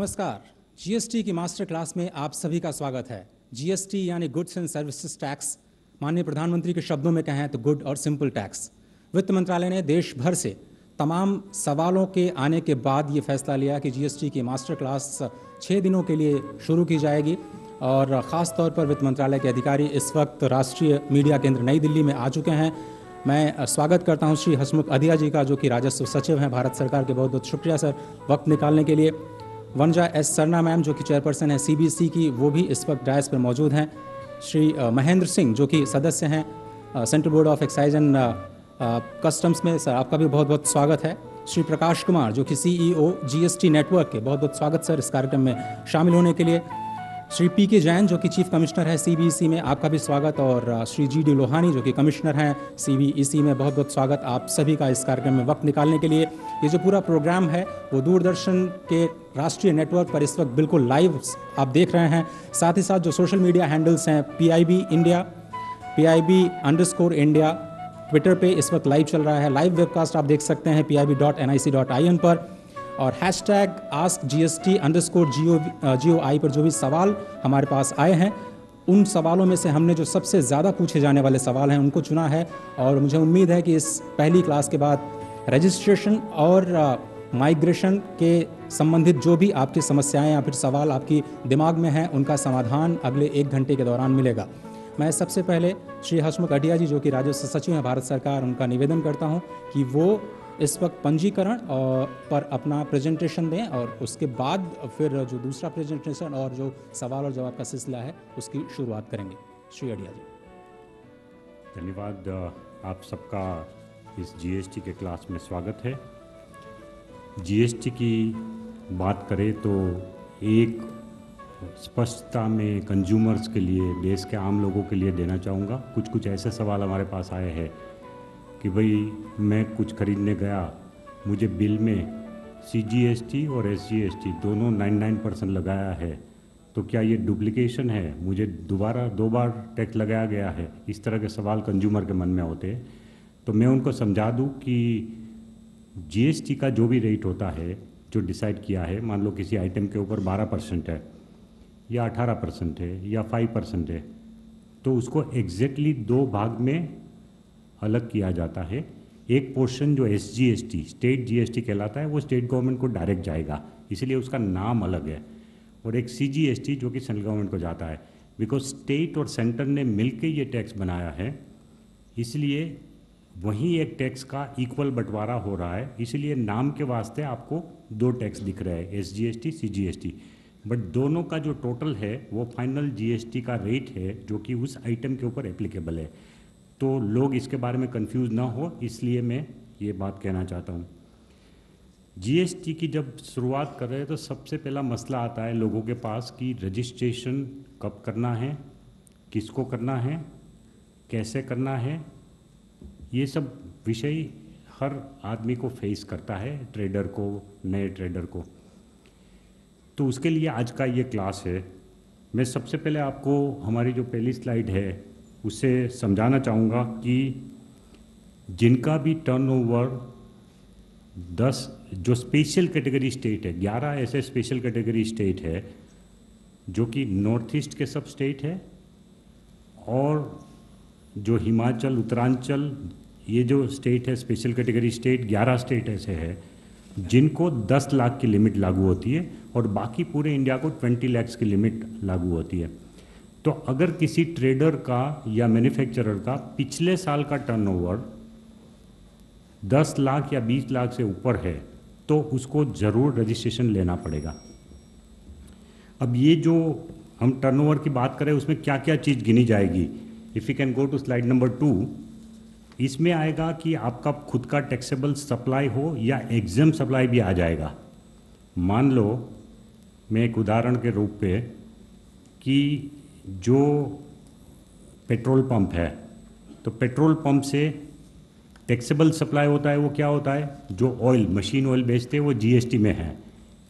नमस्कार। जीएसटी की master class में आप सभी का स्वागत है। जीएसटी यानी गुड्स एंड सर्विसेज टैक्स, माननीय प्रधानमंत्री के शब्दों में कहें तो गुड और सिंपल टैक्स। वित्त मंत्रालय ने देश भर से तमाम सवालों के आने के बाद ये फैसला लिया कि जीएसटी की मास्टर क्लास 6 दिनों के लिए शुरू की जाएगी और ख़ास तौर पर वित्त मंत्रालय के अधिकारी इस वक्त राष्ट्रीय मीडिया केंद्र नई दिल्ली में आ चुके हैं। मैं स्वागत करता हूं श्री हसमुख अधिया जी का, जो कि राजस्व सचिव हैं भारत सरकार के। बहुत बहुत शुक्रिया सर वक्त निकालने के लिए। वनजा एस सरना मैम, जो कि चेयरपर्सन है सीबीसी की, वो भी इस वक्त डायस पर मौजूद हैं। श्री महेंद्र सिंह, जो कि सदस्य हैं central board of excise and customs में, सर आपका भी बहुत बहुत स्वागत है। श्री प्रकाश कुमार, जो कि सीईओ जीएसटी नेटवर्क के, बहुत बहुत स्वागत सर इस कार्यक्रम में शामिल होने के लिए। श्री पीके जैन, जो कि चीफ कमिश्नर है सीबीईसी में, आपका भी स्वागत। और श्री जीडी लोहानी, जो कि कमिश्नर हैं सीबीईसी में, बहुत बहुत स्वागत आप सभी का इस कार्यक्रम में वक्त निकालने के लिए। ये जो पूरा प्रोग्राम है वो दूरदर्शन के राष्ट्रीय नेटवर्क पर इस वक्त बिल्कुल लाइव आप देख रहे हैं। साथ ही साथ जो सोशल मीडिया हैंडल्स हैं PIB इंडिया, PIB_India, ट्विटर पे इस वक्त लाइव चल रहा है। लाइव वेबकास्ट आप देख सकते हैं pib.nic.in पर। और #GST_GOI पर जो भी सवाल हमारे पास आए हैं, उन सवालों में से हमने जो सबसे ज़्यादा पूछे जाने वाले सवाल हैं उनको चुना है। और मुझे उम्मीद है कि इस पहली क्लास के बाद रजिस्ट्रेशन और माइग्रेशन के संबंधित जो भी आपकी समस्याएं या फिर सवाल आपकी दिमाग में हैं, उनका समाधान अगले 1 घंटे के दौरान मिलेगा। मैं सबसे पहले श्री हसमुख अधिया जी, जो कि राजस्व सचिव हैं भारत सरकार, उनका निवेदन करता हूं कि वो इस वक्त पंजीकरण पर अपना प्रेजेंटेशन दें और उसके बाद फिर जो दूसरा प्रेजेंटेशन और जो सवाल और जवाब का सिलसिला है उसकी शुरुआत करेंगे। श्री अधिया जी। धन्यवाद। आप सबका इस जीएसटी के क्लास में स्वागत है। जीएसटी की बात करें तो एक स्पष्टता में कंज्यूमर्स के लिए, देश के आम लोगों के लिए देना चाहूँगा। कुछ ऐसे सवाल हमारे पास आए हैं कि भाई मैं कुछ खरीदने गया, मुझे बिल में CGST और SGST दोनों 99% लगाया है, तो क्या ये डुप्लीकेशन है? मुझे दो बार टैक्स लगाया गया है। इस तरह के सवाल कंज्यूमर के मन में होते हैं। तो मैं उनको समझा दूं कि GST का जो भी रेट होता है, जो डिसाइड किया है, मान लो किसी आइटम के ऊपर 12% है या 18% है या 5% है, तो उसको एग्जैक्टली 2 भाग में अलग किया जाता है। एक पोर्शन जो SGST, स्टेट GST कहलाता है, वो स्टेट गवर्नमेंट को डायरेक्ट जाएगा, इसलिए उसका नाम अलग है। और एक CGST जो कि सेंट्रल गवर्नमेंट को जाता है। बिकॉज स्टेट और सेंटर ने मिलकर ये टैक्स बनाया है, इसलिए वहीं एक टैक्स का इक्वल बंटवारा हो रहा है। इसलिए नाम के वास्ते आपको 2 टैक्स दिख रहे हैं, SGST, CGST, बट दोनों का जो टोटल है वो फाइनल GST का रेट है, जो कि उस आइटम के ऊपर एप्लीकेबल है। तो लोग इसके बारे में कंफ्यूज ना हो, इसलिए मैं ये बात कहना चाहता हूँ। GST की जब शुरुआत कर रहे हैं तो सबसे पहला मसला आता है लोगों के पास कि रजिस्ट्रेशन कब करना है, किसको करना है, कैसे करना है। ये सब विषय हर आदमी को फेस करता है, ट्रेडर को, नए ट्रेडर को। तो उसके लिए आज का ये क्लास है। मैं सबसे पहले आपको हमारी जो पहली स्लाइड है उससे समझाना चाहूँगा कि जिनका भी टर्नओवर 10 जो स्पेशल कैटेगरी स्टेट है, 11 ऐसे स्पेशल कैटेगरी स्टेट है जो कि नॉर्थ ईस्ट के सब स्टेट है, और जो हिमाचल, उत्तरांचल, ये जो स्टेट है स्पेशल कैटेगरी स्टेट, 11 स्टेट ऐसे है जिनको 10 लाख की लिमिट लागू होती है, और बाकी पूरे इंडिया को 20 लाख की लिमिट लागू होती है। तो अगर किसी ट्रेडर का या मैन्युफैक्चरर का पिछले साल का टर्नओवर 10 लाख या 20 लाख से ऊपर है तो उसको ज़रूर रजिस्ट्रेशन लेना पड़ेगा। अब ये जो हम टर्नओवर की बात करें उसमें क्या क्या चीज़ गिनी जाएगी, if you can go to slide number 2, इसमें आएगा कि आपका खुद का टैक्सेबल सप्लाई हो या एग्जाम सप्लाई भी आ जाएगा। मान लो मैं एक उदाहरण के रूप पे कि जो पेट्रोल पंप है, तो पेट्रोल पंप से टैक्सेबल सप्लाई होता है, वो क्या होता है, जो ऑयल, मशीन ऑयल बेचते हैं वो GST में है,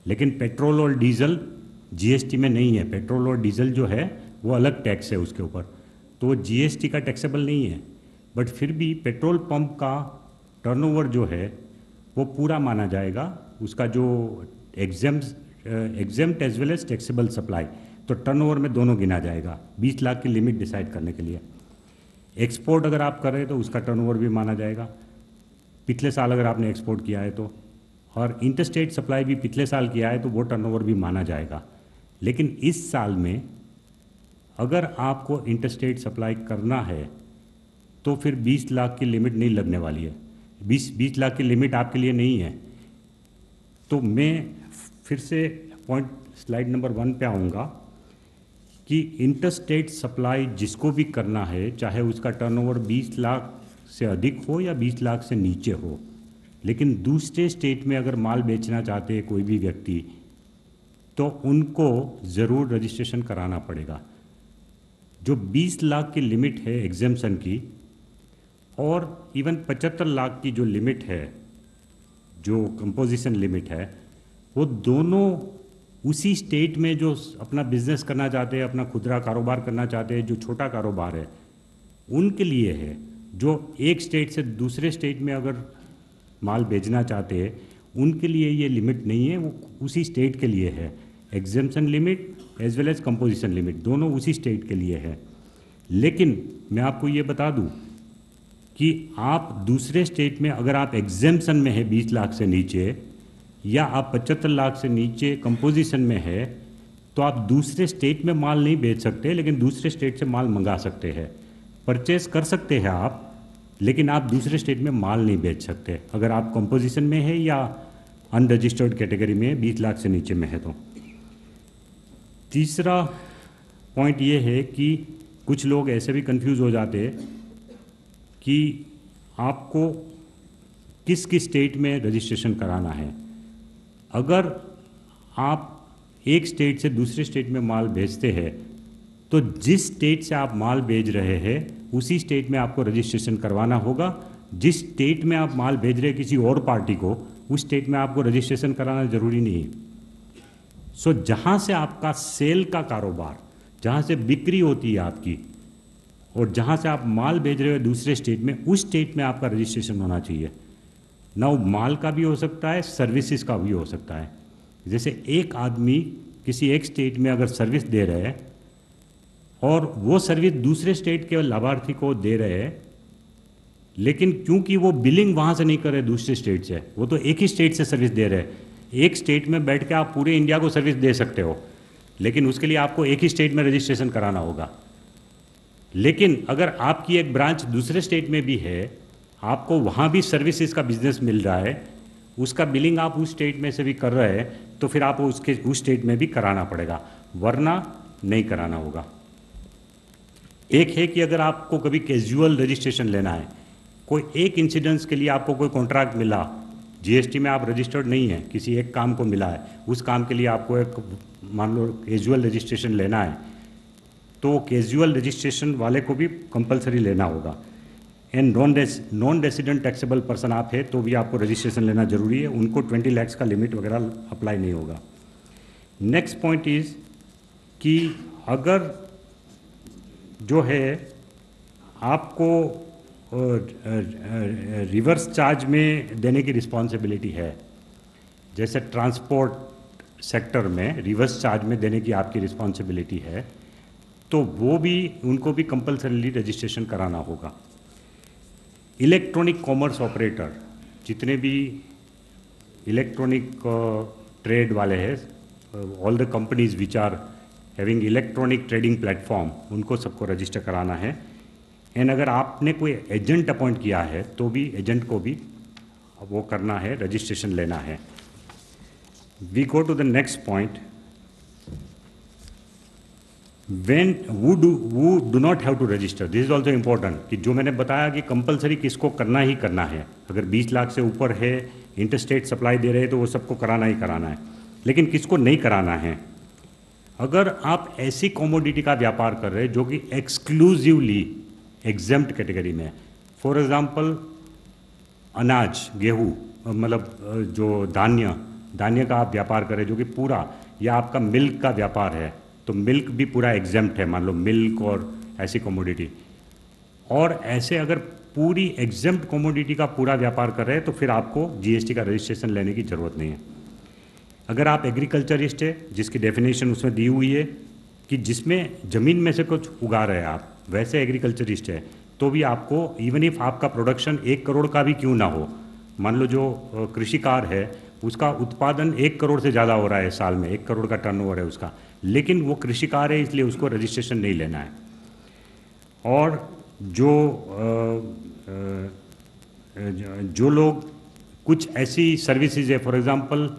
लेकिन पेट्रोल और डीजल GST में नहीं है। पेट्रोल और डीजल जो है वो अलग टैक्स है उसके ऊपर, तो वो GST का टैक्सेबल नहीं है। बट फिर भी पेट्रोल पंप का टर्नओवर जो है वो पूरा माना जाएगा, उसका जो exam exempt as well as taxable supply, तो टर्नओवर में दोनों गिना जाएगा 20 लाख की लिमिट डिसाइड करने के लिए। एक्सपोर्ट अगर आप कर रहे हैं तो उसका टर्नओवर भी माना जाएगा, पिछले साल अगर आपने एक्सपोर्ट किया है तो, और इंटरस्टेट सप्लाई भी पिछले साल किया है तो वो टर्नओवर भी माना जाएगा। लेकिन इस साल में अगर आपको इंटरस्टेट सप्लाई करना है तो फिर 20 लाख की लिमिट नहीं लगने वाली है, 20 लाख की लिमिट आपके लिए नहीं है। तो मैं फिर से पॉइंट स्लाइड नंबर 1 पे आऊँगा कि इंटरस्टेट सप्लाई जिसको भी करना है, चाहे उसका टर्नओवर 20 लाख से अधिक हो या 20 लाख से नीचे हो, लेकिन दूसरे स्टेट में अगर माल बेचना चाहते हैं कोई भी व्यक्ति, तो उनको ज़रूर रजिस्ट्रेशन कराना पड़ेगा। जो 20 लाख की लिमिट है एग्जेम्पशन की, और इवन 75 लाख की जो लिमिट है, जो कंपोजिशन लिमिट है, वो दोनों उसी स्टेट में जो अपना बिजनेस करना चाहते हैं, अपना खुदरा कारोबार करना चाहते हैं, जो छोटा कारोबार है उनके लिए है। जो एक स्टेट से दूसरे स्टेट में अगर माल भेजना चाहते हैं उनके लिए ये लिमिट नहीं है, वो उसी स्टेट के लिए है। Exemption limit as well as composition limit दोनों उसी स्टेट के लिए है। लेकिन मैं आपको ये बता दूं कि आप दूसरे स्टेट में अगर आप एग्जेम्पशन में है 20 लाख से नीचे, या आप 75 लाख से नीचे कंपोजिशन में है, तो आप दूसरे स्टेट में माल नहीं बेच सकते, लेकिन दूसरे स्टेट से माल मंगा सकते हैं, परचेस कर सकते हैं आप, लेकिन आप दूसरे स्टेट में माल नहीं बेच सकते अगर आप कंपोजिशन में है या अनरजिस्टर्ड कैटेगरी में 20 लाख से नीचे में है। तो तीसरा पॉइंट ये है कि कुछ लोग ऐसे भी कंफ्यूज हो जाते हैं कि आपको किस किस स्टेट में रजिस्ट्रेशन कराना है। अगर आप एक स्टेट से दूसरे स्टेट में माल भेजते हैं तो जिस स्टेट से आप माल भेज रहे हैं उसी स्टेट में आपको रजिस्ट्रेशन करवाना होगा। जिस स्टेट में आप माल भेज रहे हैं किसी और पार्टी को, उस स्टेट में आपको रजिस्ट्रेशन कराना जरूरी नहीं है। सो जहाँ से आपका सेल का कारोबार, जहाँ से बिक्री होती है आपकी, और जहाँ से आप माल भेज रहे हो दूसरे स्टेट में, उस स्टेट में आपका रजिस्ट्रेशन होना चाहिए। ना माल का भी हो सकता है, सर्विसेज का भी हो सकता है। जैसे एक आदमी किसी एक स्टेट में अगर सर्विस दे रहे हैं और वो सर्विस दूसरे स्टेट के लाभार्थी को दे रहे हैं, लेकिन क्योंकि वो बिलिंग वहाँ से नहीं कर रहे दूसरे स्टेट से, वो तो एक ही स्टेट से सर्विस दे रहे हैं। एक स्टेट में बैठ के आप पूरे इंडिया को सर्विस दे सकते हो, लेकिन उसके लिए आपको एक ही स्टेट में रजिस्ट्रेशन कराना होगा। लेकिन अगर आपकी एक ब्रांच दूसरे स्टेट में भी है, आपको वहाँ भी सर्विसेज का बिजनेस मिल रहा है, उसका बिलिंग आप उस स्टेट में से भी कर रहे हैं, तो फिर आपको उस स्टेट में भी कराना पड़ेगा, वरना नहीं कराना होगा। एक है कि अगर आपको कभी कैजुअल रजिस्ट्रेशन लेना है, कोई एक इंसिडेंस के लिए आपको कोई कॉन्ट्रैक्ट मिला, जीएसटी में आप रजिस्टर्ड नहीं है, किसी एक काम को मिला है, उस काम के लिए आपको एक मान लो कैजुअल रजिस्ट्रेशन लेना है, तो कैजुअल रजिस्ट्रेशन वाले को भी कंपलसरी लेना होगा। And non resident taxable person आप है तो भी आपको रजिस्ट्रेशन लेना जरूरी है, उनको 20 लाख का लिमिट वगैरह अप्लाई नहीं होगा। नेक्स्ट पॉइंट इज़ कि अगर जो है आपको रिवर्स चार्ज में देने की रिस्पॉन्सिबिलिटी है, जैसे ट्रांसपोर्ट सेक्टर में रिवर्स चार्ज में देने की आपकी रिस्पॉन्सिबिलिटी है, तो वो भी उनको भी कंपल्सरीली रजिस्ट्रेशन कराना होगा। इलेक्ट्रॉनिक कॉमर्स ऑपरेटर, जितने भी इलेक्ट्रॉनिक ट्रेड वाले हैं, all the companies which are having electronic trading platform, उनको सबको रजिस्टर कराना है। एंड अगर आपने कोई एजेंट अपॉइंट किया है तो भी एजेंट को भी वो करना है, रजिस्ट्रेशन लेना है। We go to the next point, when who do not have to register, this is also important, कि जो मैंने बताया कि कंपलसरी किसको करना ही करना है। अगर 20 लाख से ऊपर है, इंटरस्टेट सप्लाई दे रहे हैं तो वो सबको कराना ही कराना है, लेकिन किसको नहीं कराना है। अगर आप ऐसी कमोडिटी का व्यापार कर रहे हैं जो कि एक्सक्लूसिवली एग्जेम्प्ट कैटेगरी में है, फॉर एग्जांपल अनाज, गेहूँ, मतलब जो धान्य का आप व्यापार करें जो कि पूरा, या आपका मिल्क का व्यापार है तो मिल्क भी पूरा एग्जेम्प्ट है, मान लो मिल्क और ऐसी कमोडिटी, और ऐसे अगर पूरी एग्जेम्प्ट कमोडिटी का पूरा व्यापार कर रहे हैं तो फिर आपको जीएसटी का रजिस्ट्रेशन लेने की ज़रूरत नहीं है। अगर आप एग्रीकल्चरिस्ट है, जिसकी डेफिनेशन उसमें दी हुई है कि जिसमें ज़मीन में से कुछ उगा रहे हैं आप, वैसे एग्रीकल्चरिस्ट है, तो भी आपको इवन इफ आपका प्रोडक्शन 1 करोड़ का भी क्यों ना हो, मान लो जो कृषिकार है उसका उत्पादन 1 करोड़ से ज़्यादा हो रहा है साल में, 1 करोड़ का टर्नओवर है उसका, लेकिन वो कृषिकार है इसलिए उसको रजिस्ट्रेशन नहीं लेना है। और जो लोग कुछ ऐसी सर्विसेज है, फॉर एग्जांपल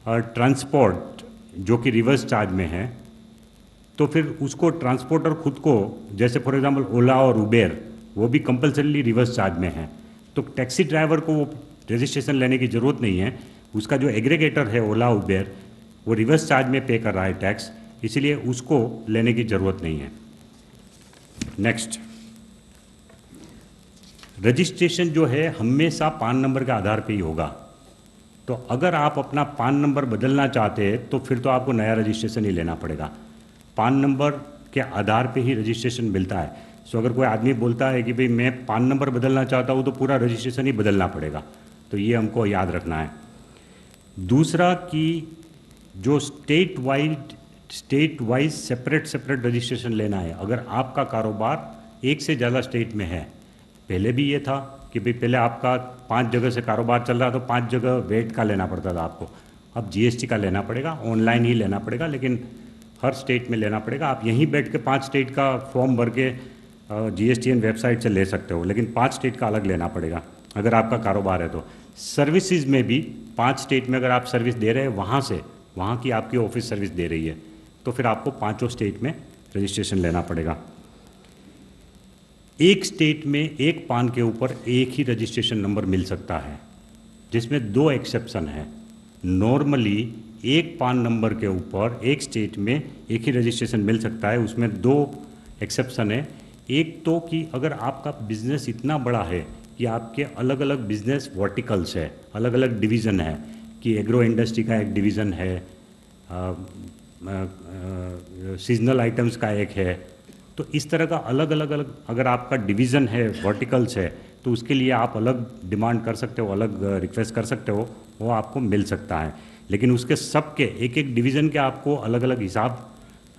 ट्रांसपोर्ट जो कि रिवर्स चार्ज में है, तो फिर उसको ट्रांसपोर्टर खुद को, जैसे फॉर एग्जांपल ओला और उबेर, वो भी कंपलसरीली रिवर्स चार्ज में है, तो टैक्सी ड्राइवर को वो रजिस्ट्रेशन लेने की ज़रूरत नहीं है। उसका जो एग्रीगेटर है ओला उबेर, वो रिवर्स चार्ज में पे कर रहा है टैक्स, इसीलिए उसको लेने की ज़रूरत नहीं है। नेक्स्ट, रजिस्ट्रेशन जो है हमेशा पान नंबर के आधार पे ही होगा। तो अगर आप अपना पान नंबर बदलना चाहते हैं तो फिर तो आपको नया रजिस्ट्रेशन ही लेना पड़ेगा। पान नंबर के आधार पे ही रजिस्ट्रेशन मिलता है। सो अगर कोई आदमी बोलता है कि भाई मैं पान नंबर बदलना चाहता हूँ, तो पूरा रजिस्ट्रेशन ही बदलना पड़ेगा। तो ये हमको याद रखना है। दूसरा कि जो स्टेट वाइज सेपरेट रजिस्ट्रेशन लेना है। अगर आपका कारोबार एक से ज़्यादा स्टेट में है, पहले भी ये था कि भाई पहले आपका 5 जगह से कारोबार चल रहा, तो 5 जगह वेट का लेना पड़ता था आपको, अब जीएसटी का लेना पड़ेगा, ऑनलाइन ही लेना पड़ेगा, लेकिन हर स्टेट में लेना पड़ेगा। आप यहीं बैठ के 5 स्टेट का फॉर्म भर के GSTN वेबसाइट से ले सकते हो, लेकिन 5 स्टेट का अलग लेना पड़ेगा अगर आपका कारोबार है तो। सर्विसेज में भी 5 स्टेट में अगर आप सर्विस दे रहे हैं, वहाँ की आपकी ऑफिस सर्विस दे रही है, तो फिर आपको 5 स्टेट में रजिस्ट्रेशन लेना पड़ेगा। एक स्टेट में एक पान के ऊपर एक ही रजिस्ट्रेशन नंबर मिल सकता है, जिसमें 2 एक्सेप्शन है। नॉर्मली एक पान नंबर के ऊपर एक स्टेट में एक ही रजिस्ट्रेशन मिल सकता है, उसमें 2 एक्सेप्शन है। एक तो कि अगर आपका बिजनेस इतना बड़ा है कि आपके अलग अलग बिजनेस वर्टिकल्स है, अलग अलग डिवीज़न है, कि एग्रो इंडस्ट्री का एक डिवीज़न है, सीजनल आइटम्स का एक है, तो इस तरह का अलग अलग अगर आपका डिवीज़न है, वर्टिकल्स है, तो उसके लिए आप अलग डिमांड कर सकते हो, अलग रिक्वेस्ट कर सकते हो, वो आपको मिल सकता है। लेकिन उसके सबके एक एक डिवीज़न के आपको अलग अलग हिसाब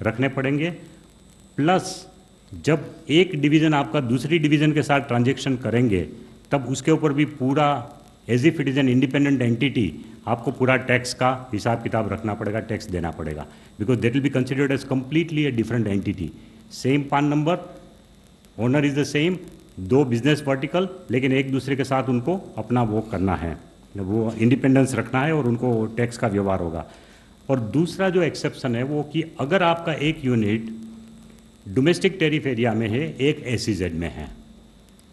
रखने पड़ेंगे। प्लस जब एक डिवीज़न आपका दूसरी डिवीज़न के साथ ट्रांजेक्शन करेंगे, तब उसके ऊपर भी पूरा as if it is an independent entity आपको पूरा टैक्स का हिसाब किताब रखना पड़ेगा, टैक्स देना पड़ेगा, because that will be considered as completely a different entity. Same PAN number, owner is the same, 2 business vertical, लेकिन एक दूसरे के साथ उनको अपना वो करना है, वो इंडिपेंडेंस रखना है और उनको टैक्स का व्यवहार होगा। और दूसरा जो एक्सेप्शन है वो कि अगर आपका एक यूनिट डोमेस्टिक टैरिफ एरिया में है, एक SEZ में है,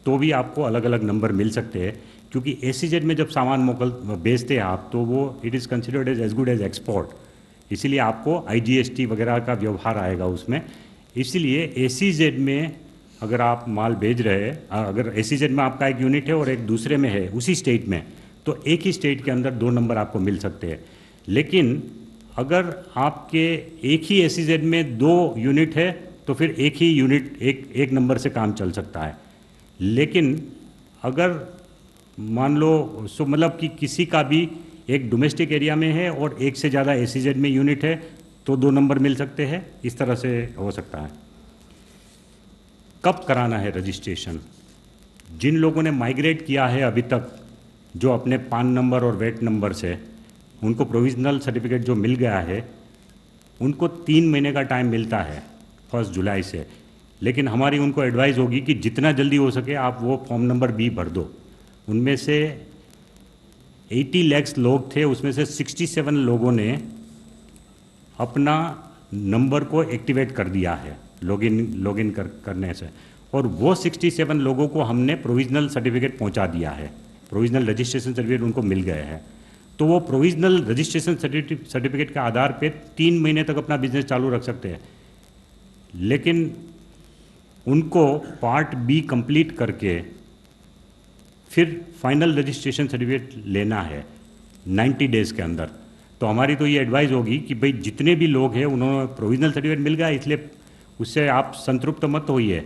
तो भी आपको अलग अलग नंबर मिल सकते हैं, क्योंकि SEZ में जब सामान बेचते हैं आप, तो वो it is considered as good as export, इसीलिए आपको IGST वगैरह का व्यवहार आएगा उसमें। इसीलिए SEZ में अगर आप माल भेज रहे हैं, अगर SEZ में आपका एक यूनिट है और एक दूसरे में है उसी स्टेट में, तो एक ही स्टेट के अंदर 2 नंबर आपको मिल सकते हैं। लेकिन अगर आपके एक ही SEZ में 2 यूनिट है, तो फिर एक ही यूनिट एक नंबर से काम चल सकता है। लेकिन अगर मान लो मतलब कि किसी का भी एक डोमेस्टिक एरिया में है और एक से ज़्यादा SEZ में यूनिट है, तो 2 नंबर मिल सकते हैं, इस तरह से हो सकता है। कब कराना है रजिस्ट्रेशन? जिन लोगों ने माइग्रेट किया है अभी तक, जो अपने पान नंबर और वेट नंबर से, उनको प्रोविजनल सर्टिफिकेट जो मिल गया है, उनको 3 महीने का टाइम मिलता है 1 जुलाई से। लेकिन हमारी उनको एडवाइस होगी कि जितना जल्दी हो सके आप वो फॉर्म नंबर B भर दो। उनमें से 80 लाख लोग थे, उसमें से 67 लोगों ने अपना नंबर को एक्टिवेट कर दिया है लॉगिन करने से, और वो 67 लोगों को हमने प्रोविजनल सर्टिफिकेट पहुंचा दिया है, प्रोविजनल रजिस्ट्रेशन सर्टिफिकेट उनको मिल गए हैं। तो वो प्रोविजनल रजिस्ट्रेशन सर्टिफिकेट के आधार पे 3 महीने तक अपना बिजनेस चालू रख सकते हैं। लेकिन उनको पार्ट B कंप्लीट करके फिर फाइनल रजिस्ट्रेशन सर्टिफिकेट लेना है 90 डेज़ के अंदर। तो हमारी तो ये एडवाइस होगी कि भाई जितने भी लोग हैं उन्होंने प्रोविजनल सर्टिफिकेट मिल गया, इसलिए उससे आप संतृप्त मत होइए।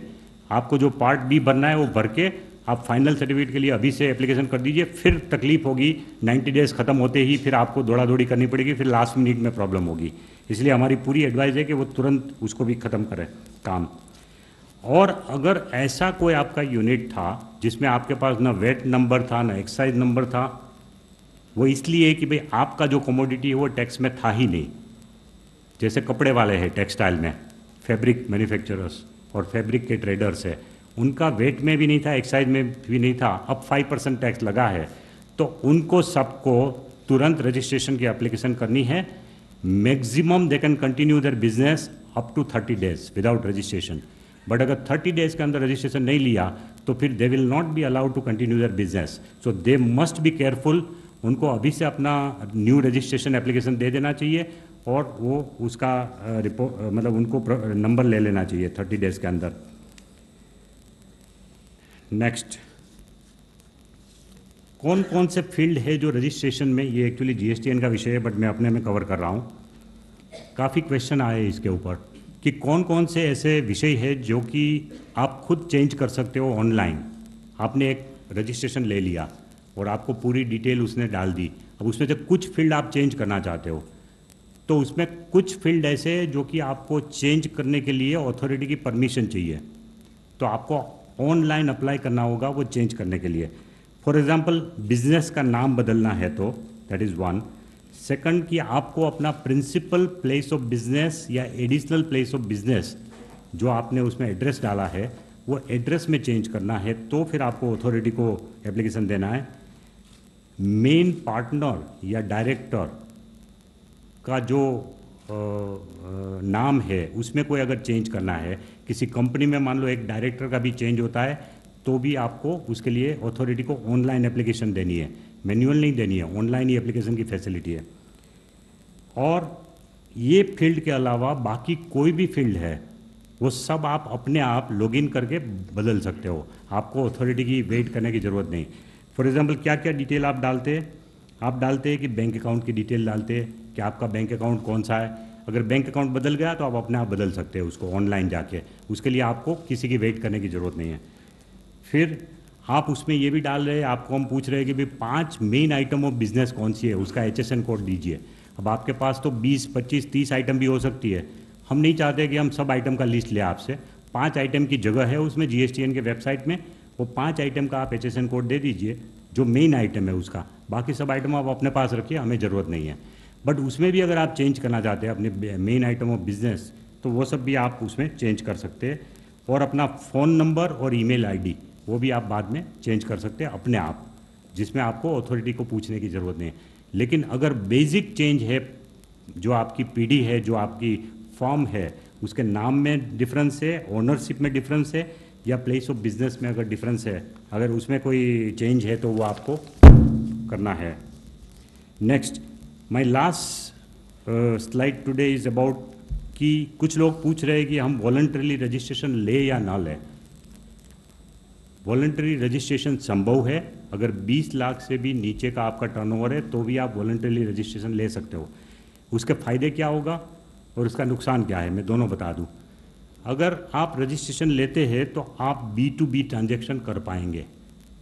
आपको जो पार्ट B भरना है वो भर के आप फाइनल सर्टिफिकेट के लिए अभी से एप्लीकेशन कर दीजिए, फिर तकलीफ होगी 90 डेज़ ख़त्म होते ही, फिर आपको दौड़ा दौड़ी करनी पड़ेगी, फिर लास्ट मिनट में प्रॉब्लम होगी। इसलिए हमारी पूरी एडवाइस है कि वो तुरंत उसको भी ख़त्म करें काम। और अगर ऐसा कोई आपका यूनिट था जिसमें आपके पास ना वेट नंबर था ना एक्साइज नंबर था, वो इसलिए कि भाई आपका जो कमोडिटी है वो टैक्स में था ही नहीं। जैसे कपड़े वाले हैं टेक्सटाइल में, फैब्रिक मैन्युफैक्चरर्स और फैब्रिक के ट्रेडर्स है, उनका वेट में भी नहीं था, एक्साइज में भी नहीं था, अब 5% टैक्स लगा है, तो उनको सबको तुरंत रजिस्ट्रेशन की एप्लीकेशन करनी है। Maximum they can continue their business up to 30 days without registration, but अगर 30 डेज के अंदर रजिस्ट्रेशन नहीं लिया तो फिर they will not be allowed to continue their business. So they must be careful. उनको अभी से अपना न्यू रजिस्ट्रेशन एप्लीकेशन दे देना चाहिए और वो उसका रिपोर्ट मतलब उनको नंबर ले लेना चाहिए 30 डेज के अंदर। नेक्स्ट, कौन कौन से फील्ड है जो रजिस्ट्रेशन में, ये एक्चुअली जीएसटीएन का विषय है बट मैं अपने में कवर कर रहा हूँ। काफ़ी क्वेश्चन आए इसके ऊपर कि कौन कौन से ऐसे विषय है जो कि आप खुद चेंज कर सकते हो ऑनलाइन। आपने एक रजिस्ट्रेशन ले लिया और आपको पूरी डिटेल उसने डाल दी, अब उसमें से कुछ फील्ड आप चेंज करना चाहते हो, तो उसमें कुछ फील्ड ऐसे हैं जो कि आपको चेंज करने के लिए अथॉरिटी की परमिशन चाहिए, तो आपको ऑनलाइन अप्लाई करना होगा वो चेंज करने के लिए। फॉर एग्जांपल बिजनेस का नाम बदलना है तो दैट इज़ वन। सेकंड कि आपको अपना प्रिंसिपल प्लेस ऑफ बिजनेस या एडिशनल प्लेस ऑफ बिजनेस जो आपने उसमें एड्रेस डाला है वो एड्रेस में चेंज करना है, तो फिर आपको अथॉरिटी को एप्लीकेशन देना है। मेन पार्टनर या डायरेक्टर का जो नाम है उसमें कोई अगर चेंज करना है, किसी कंपनी में मान लो एक डायरेक्टर का भी चेंज होता है, तो भी आपको उसके लिए अथॉरिटी को ऑनलाइन एप्लीकेशन देनी है, मैनुअल नहीं देनी है, ऑनलाइन ही एप्लीकेशन की फैसिलिटी है। और ये फील्ड के अलावा बाकी कोई भी फील्ड है वो सब आप अपने आप लॉगिन करके बदल सकते हो, आपको अथॉरिटी की वेट करने की ज़रूरत नहीं। फॉर एग्जांपल क्या क्या डिटेल आप डालते हैं, आप डालते हैं कि बैंक अकाउंट की डिटेल डालते हैं कि आपका बैंक अकाउंट कौन सा है। अगर बैंक अकाउंट बदल गया तो आप अपने आप बदल सकते हैं उसको ऑनलाइन जाके, उसके लिए आपको किसी की वेट करने की ज़रूरत नहीं है। फिर आप उसमें ये भी डाल रहे हैं, आपको हम पूछ रहे हैं कि भाई 5 मेन आइटम ऑफ बिजनेस कौन सी है, उसका HSN कोड दीजिए। अब आपके पास तो 20, 25, 30 आइटम भी हो सकती है, हम नहीं चाहते कि हम सब आइटम का लिस्ट ले आपसे। 5 आइटम की जगह है उसमें जीएसटीएन के वेबसाइट में, वो 5 आइटम का आप HSN कोड दे दीजिए जो मेन आइटम है उसका, बाकी सब आइटम आप अपने पास रखिए, हमें ज़रूरत नहीं है। बट उसमें भी अगर आप चेंज करना चाहते हैं अपने मेन आइटम ऑफ बिजनेस, तो वो सब भी आप उसमें चेंज कर सकते हैं। और अपना फ़ोन नंबर और ईमेल आईडी वो भी आप बाद में चेंज कर सकते हैं अपने आप, जिसमें आपको अथॉरिटी को पूछने की ज़रूरत नहीं है। लेकिन अगर बेसिक चेंज है, जो आपकी पीढ़ी है, जो आपकी फॉर्म है, उसके नाम में डिफरेंस है, ओनरशिप में डिफरेंस है, या प्लेस ऑफ बिजनेस में अगर डिफरेंस है, अगर उसमें कोई चेंज है तो वो आपको करना है। Next, my last slide today is about कि कुछ लोग पूछ रहे हैं कि हम वॉलंटरीली रजिस्ट्रेशन ले या ना लें। वॉलंटरी रजिस्ट्रेशन संभव है, अगर 20 लाख से भी नीचे का आपका टर्नओवर है तो भी आप वॉलंटरीली रजिस्ट्रेशन ले सकते हो। उसके फ़ायदे क्या होगा और उसका नुकसान क्या है, मैं दोनों बता दूं। अगर आप रजिस्ट्रेशन लेते हैं तो आप B2B ट्रांजैक्शन कर पाएंगे।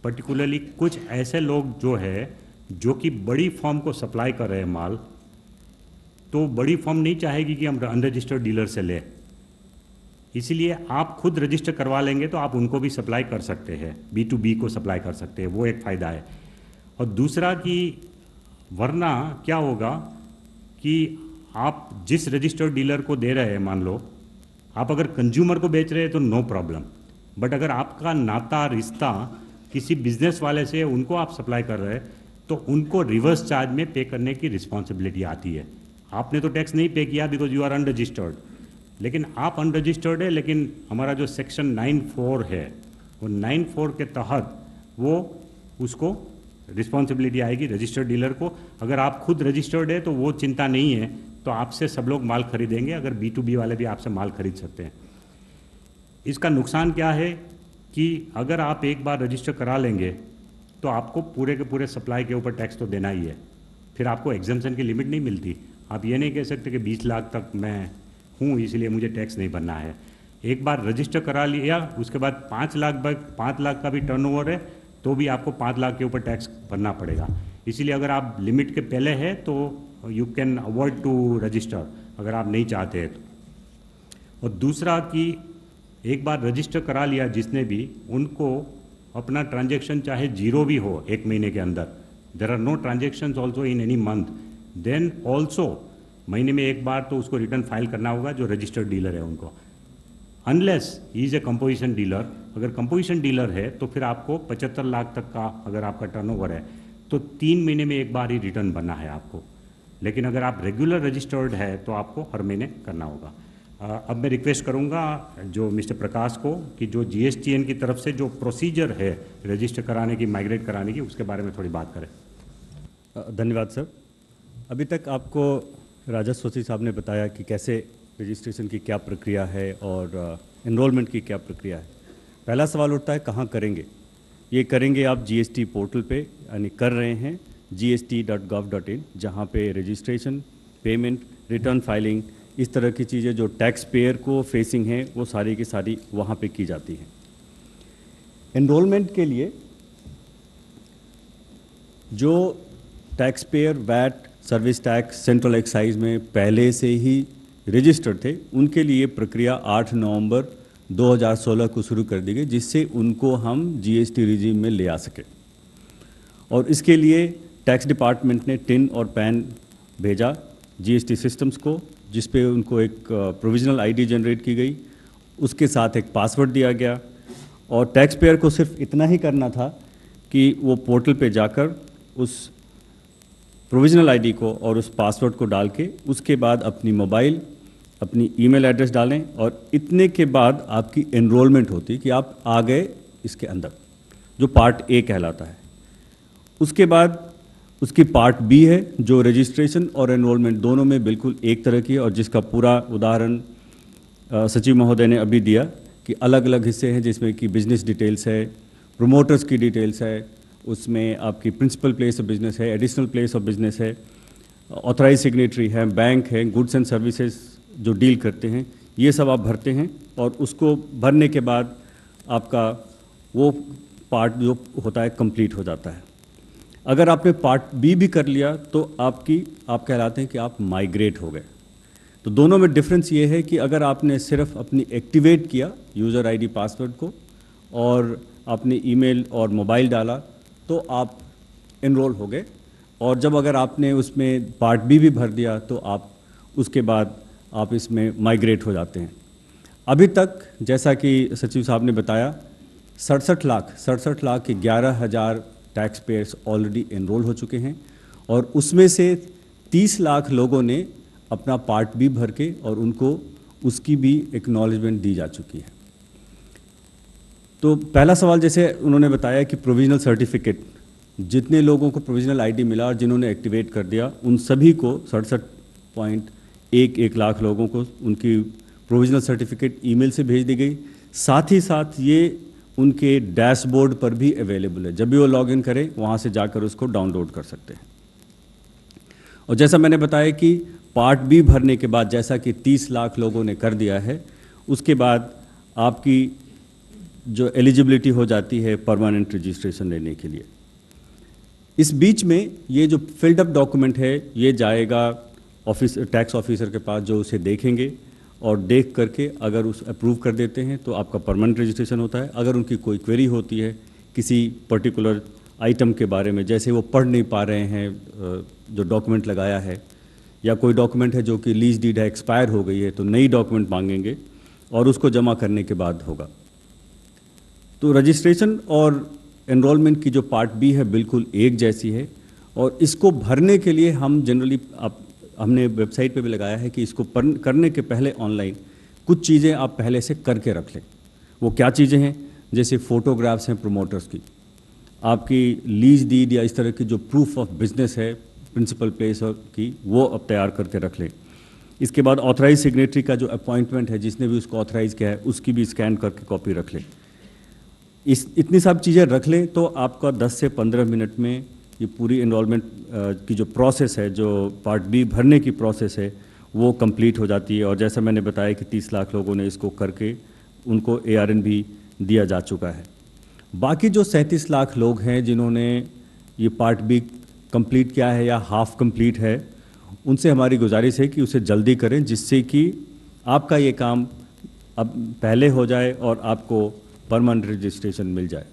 पर्टिकुलरली कुछ ऐसे लोग जो है जो कि बड़ी फर्म को सप्लाई कर रहे हैं माल, तो बड़ी फर्म नहीं चाहेगी कि हम अनरजिस्टर्ड डीलर से लें, इसीलिए आप खुद रजिस्टर करवा लेंगे तो आप उनको भी सप्लाई कर सकते हैं, B2B को सप्लाई कर सकते हैं, वो एक फ़ायदा है। और दूसरा कि वरना क्या होगा कि आप जिस रजिस्टर्ड डीलर को दे रहे हैं, मान लो आप अगर कंज्यूमर को बेच रहे हैं तो नो प्रॉब्लम, बट अगर आपका नाता रिश्ता किसी बिजनेस वाले से उनको आप सप्लाई कर रहे हैं तो उनको रिवर्स चार्ज में पे करने की रिस्पॉन्सिबिलिटी आती है। आपने तो टैक्स नहीं पे किया बिकॉज यू आर अनरजिस्टर्ड, लेकिन आप अनरजिस्टर्ड है, लेकिन हमारा जो सेक्शन 9(4) है वो 9(4) के तहत वो उसको रिस्पॉन्सिबिलिटी आएगी रजिस्टर्ड डीलर को। अगर आप खुद रजिस्टर्ड है तो वो चिंता नहीं है, तो आपसे सब लोग माल खरीदेंगे, अगर B2B वाले भी आपसे माल खरीद सकते हैं। इसका नुकसान क्या है कि अगर आप एक बार रजिस्टर करा लेंगे तो आपको पूरे के पूरे सप्लाई के ऊपर टैक्स तो देना ही है, फिर आपको एग्जम्पशन की लिमिट नहीं मिलती। आप ये नहीं कह सकते कि 20 लाख तक मैं हूँ इसलिए मुझे टैक्स नहीं भरना है। एक बार रजिस्टर करा लिया उसके बाद 5 लाख का भी टर्नओवर है तो भी आपको 5 लाख के ऊपर टैक्स भरना पड़ेगा। इसीलिए अगर आप लिमिट के पहले है तो you can avoid to register अगर आप नहीं चाहते हैं तो। और दूसरा कि एक बार रजिस्टर करा लिया जिसने भी, उनको अपना ट्रांजैक्शन चाहे जीरो भी हो एक महीने के अंदर, there are no transactions also in any month, then also महीने में एक बार तो उसको रिटर्न फाइल करना होगा जो रजिस्टर्ड डीलर है उनको, unless he is a composition dealer. अगर कंपोजिशन डीलर है तो फिर आपको 75 लाख तक का अगर आपका टर्नओवर है तो 3 महीने में एक बार ही रिटर्न भरना है आपको। लेकिन अगर आप रेगुलर रजिस्टर्ड है तो आपको हर महीने करना होगा। अब मैं रिक्वेस्ट करूंगा जो मिस्टर प्रकाश को कि जो GSTN की तरफ से जो प्रोसीजर है रजिस्टर कराने की, माइग्रेट कराने की, उसके बारे में थोड़ी बात करें। धन्यवाद सर। अभी तक आपको राजस्व सचिव साहब ने बताया कि कैसे रजिस्ट्रेशन की क्या प्रक्रिया है और एनरोलमेंट की क्या प्रक्रिया है। पहला सवाल उठता है कहाँ करेंगे। ये करेंगे आप GST पोर्टल पे, यानी कर रहे हैं gst.gov.in, जहाँ पे रजिस्ट्रेशन, पेमेंट, रिटर्न फाइलिंग, इस तरह की चीज़ें जो टैक्स पेयर को फेसिंग हैं वो सारी की सारी वहाँ पे की जाती हैं। एनरोलमेंट के लिए जो tax payer VAT, service tax, central excise में पहले से ही रजिस्टर्ड थे, उनके लिए प्रक्रिया 8 नवंबर 2016 को शुरू कर दी गई, जिससे उनको हम GST रिजीम में ले आ सके। और इसके लिए टैक्स डिपार्टमेंट ने टिन और पैन भेजा GST सिस्टम्स को, जिस पे उनको एक प्रोविजनल ID जनरेट की गई, उसके साथ एक पासवर्ड दिया गया और टैक्स पेयर को सिर्फ इतना ही करना था कि वो पोर्टल पे जाकर उस प्रोविजनल ID को और उस पासवर्ड को डाल के उसके बाद अपनी मोबाइल, अपनी ईमेल एड्रेस डालें और इतने के बाद आपकी एनरोलमेंट होती कि आप आ गए इसके अंदर, जो पार्ट A कहलाता है। उसके बाद उसकी पार्ट B है जो रजिस्ट्रेशन और एनरोलमेंट दोनों में बिल्कुल एक तरह की है और जिसका पूरा उदाहरण सचिव महोदय ने अभी दिया कि अलग अलग हिस्से हैं, जिसमें कि बिजनेस डिटेल्स है, प्रोमोटर्स की डिटेल्स है, उसमें आपकी प्रिंसिपल प्लेस ऑफ बिजनेस है, एडिशनल प्लेस ऑफ बिजनेस है, ऑथराइज सिग्नेटरी है, बैंक है, गुड्स एंड सर्विसेज जो डील करते हैं, ये सब आप भरते हैं और उसको भरने के बाद आपका वो पार्ट जो होता है कंप्लीट हो जाता है। अगर आपने पार्ट B भी कर लिया तो आप कहलाते हैं कि आप माइग्रेट हो गए। तो दोनों में डिफरेंस ये है कि अगर आपने सिर्फ अपनी एक्टिवेट किया यूज़र ID पासवर्ड को और आपने ईमेल और मोबाइल डाला तो आप एनरोल हो गए, और जब अगर आपने उसमें पार्ट B भी भर दिया तो आप उसके बाद आप इसमें माइग्रेट हो जाते हैं। अभी तक जैसा कि सचिव साहब ने बताया 67 लाख के 11,000 टैक्स पेयर्स ऑलरेडी एनरोल हो चुके हैं और उसमें से 30 लाख लोगों ने अपना पार्ट B भर के और उनको उसकी भी एक्नॉलेजमेंट दी जा चुकी है। तो पहला सवाल जैसे उन्होंने बताया कि प्रोविजनल सर्टिफिकेट, जितने लोगों को प्रोविजनल ID मिला और जिन्होंने एक्टिवेट कर दिया उन सभी को 67.11 लाख लोगों को उनकी प्रोविजनल सर्टिफिकेट ईमेल से भेज दी गई। साथ ही साथ ये उनके डैशबोर्ड पर भी अवेलेबल है, जब भी वो लॉगिन करें वहाँ से जाकर उसको डाउनलोड कर सकते हैं। और जैसा मैंने बताया कि पार्ट B भरने के बाद जैसा कि 30 लाख लोगों ने कर दिया है, उसके बाद आपकी जो एलिजिबिलिटी हो जाती है परमानेंट रजिस्ट्रेशन लेने के लिए। इस बीच में ये जो फिल्ड अप डॉक्यूमेंट है ये जाएगा टैक्स ऑफिसर के पास, जो उसे देखेंगे और देख करके अगर उस अप्रूव कर देते हैं तो आपका परमानेंट रजिस्ट्रेशन होता है। अगर उनकी कोई क्वेरी होती है किसी पर्टिकुलर आइटम के बारे में, जैसे वो पढ़ नहीं पा रहे हैं जो डॉक्यूमेंट लगाया है, या कोई डॉक्यूमेंट है जो कि लीज डीड है, एक्सपायर हो गई है, तो नई डॉक्यूमेंट मांगेंगे और उसको जमा करने के बाद होगा। तो रजिस्ट्रेशन और एनरोलमेंट की जो पार्ट B है बिल्कुल एक जैसी है और इसको भरने के लिए हम जनरली हमने वेबसाइट पे भी लगाया है कि इसको करने के पहले ऑनलाइन कुछ चीज़ें आप पहले से करके रख लें। वो क्या चीज़ें हैं? जैसे फ़ोटोग्राफ्स हैं प्रोमोटर्स की, आपकी लीज डीड या इस तरह की जो प्रूफ ऑफ बिजनेस है प्रिंसिपल प्लेस की, वो अब तैयार करके रख लें। इसके बाद ऑथराइज सिग्नेटरी का जो अपॉइंटमेंट है, जिसने भी उसको ऑथराइज़ किया है, उसकी भी स्कैन करके कॉपी रख लें। इतनी सब चीज़ें रख लें तो आपका 10 से 15 मिनट में ये पूरी एनरोलमेंट की जो प्रोसेस है, जो पार्ट B भरने की प्रोसेस है, वो कंप्लीट हो जाती है। और जैसा मैंने बताया कि 30 लाख लोगों ने इसको करके उनको ARN भी दिया जा चुका है। बाकी जो 37 लाख लोग हैं जिन्होंने ये पार्ट बी कंप्लीट किया है या हाफ कंप्लीट है, उनसे हमारी गुजारिश है कि उसे जल्दी करें, जिससे कि आपका ये काम अब पहले हो जाए और आपको परमानेंट रजिस्ट्रेशन मिल जाए।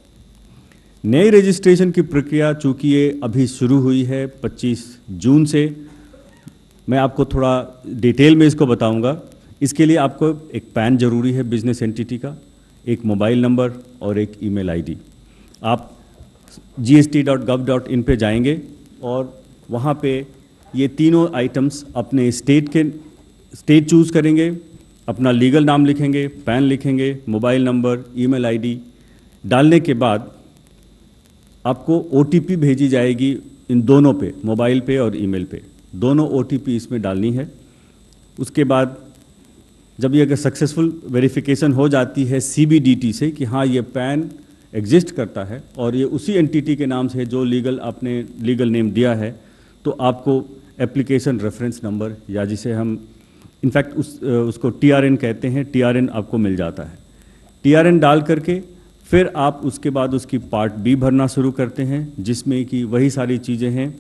नई रजिस्ट्रेशन की प्रक्रिया चूँकि ये अभी शुरू हुई है 25 जून से, मैं आपको थोड़ा डिटेल में इसको बताऊंगा। इसके लिए आपको एक पैन जरूरी है बिजनेस एंटिटी का, एक मोबाइल नंबर और एक ईमेल आईडी। आप gst.gov.in पे जाएंगे और वहाँ पे ये तीनों आइटम्स अपने स्टेट चूज़ करेंगे, अपना लीगल नाम लिखेंगे, पैन लिखेंगे, मोबाइल नंबर, ईमेल आईडी डालने के बाद आपको OTP भेजी जाएगी इन दोनों पे, मोबाइल पे और ईमेल पे, दोनों OTP इसमें डालनी है। उसके बाद जब ये अगर सक्सेसफुल वेरिफिकेशन हो जाती है CBDT से कि हाँ ये पैन एग्जिस्ट करता है और ये उसी एंटिटी के नाम से जो आपने लीगल नेम दिया है, तो आपको एप्लीकेशन रेफरेंस नंबर या जिसे हम इनफैक्ट उसको TRN कहते हैं, TRN आपको मिल जाता है। TRN डाल करके फिर आप उसके बाद उसकी पार्ट बी भरना शुरू करते हैं, जिसमें कि वही सारी चीज़ें हैं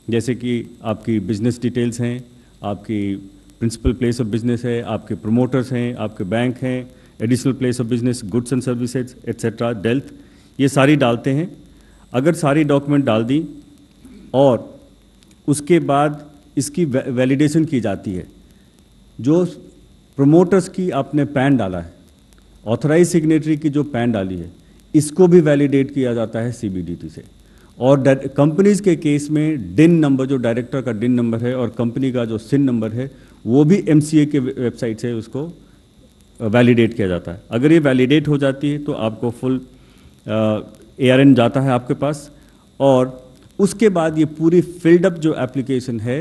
जैसे कि आपकी बिजनेस डिटेल्स हैं, आपकी प्रिंसिपल प्लेस ऑफ बिजनेस है, आपके प्रोमोटर्स हैं, आपके बैंक हैं, additional place of business, goods and services etcetera, dealt, ये सारी डालते हैं। अगर सारी डॉक्यूमेंट डाल दी और उसके बाद इसकी वैलिडेशन की जाती है, जो प्रोमोटर्स की आपने पैन डाला है, ऑथराइज सिग्नेटरी की जो पैन डाली है, इसको भी वैलिडेट किया जाता है CBDT से। और कंपनीज के केस में डिन नंबर, जो डायरेक्टर का डिन नंबर है और कंपनी का जो सिन नंबर है, वो भी MCA के वेबसाइट से उसको वैलिडेट किया जाता है। अगर ये वैलिडेट हो जाती है तो आपको फुल ARN जाता है आपके पास, और उसके बाद ये पूरी फिल्ड अप जो एप्लीकेशन है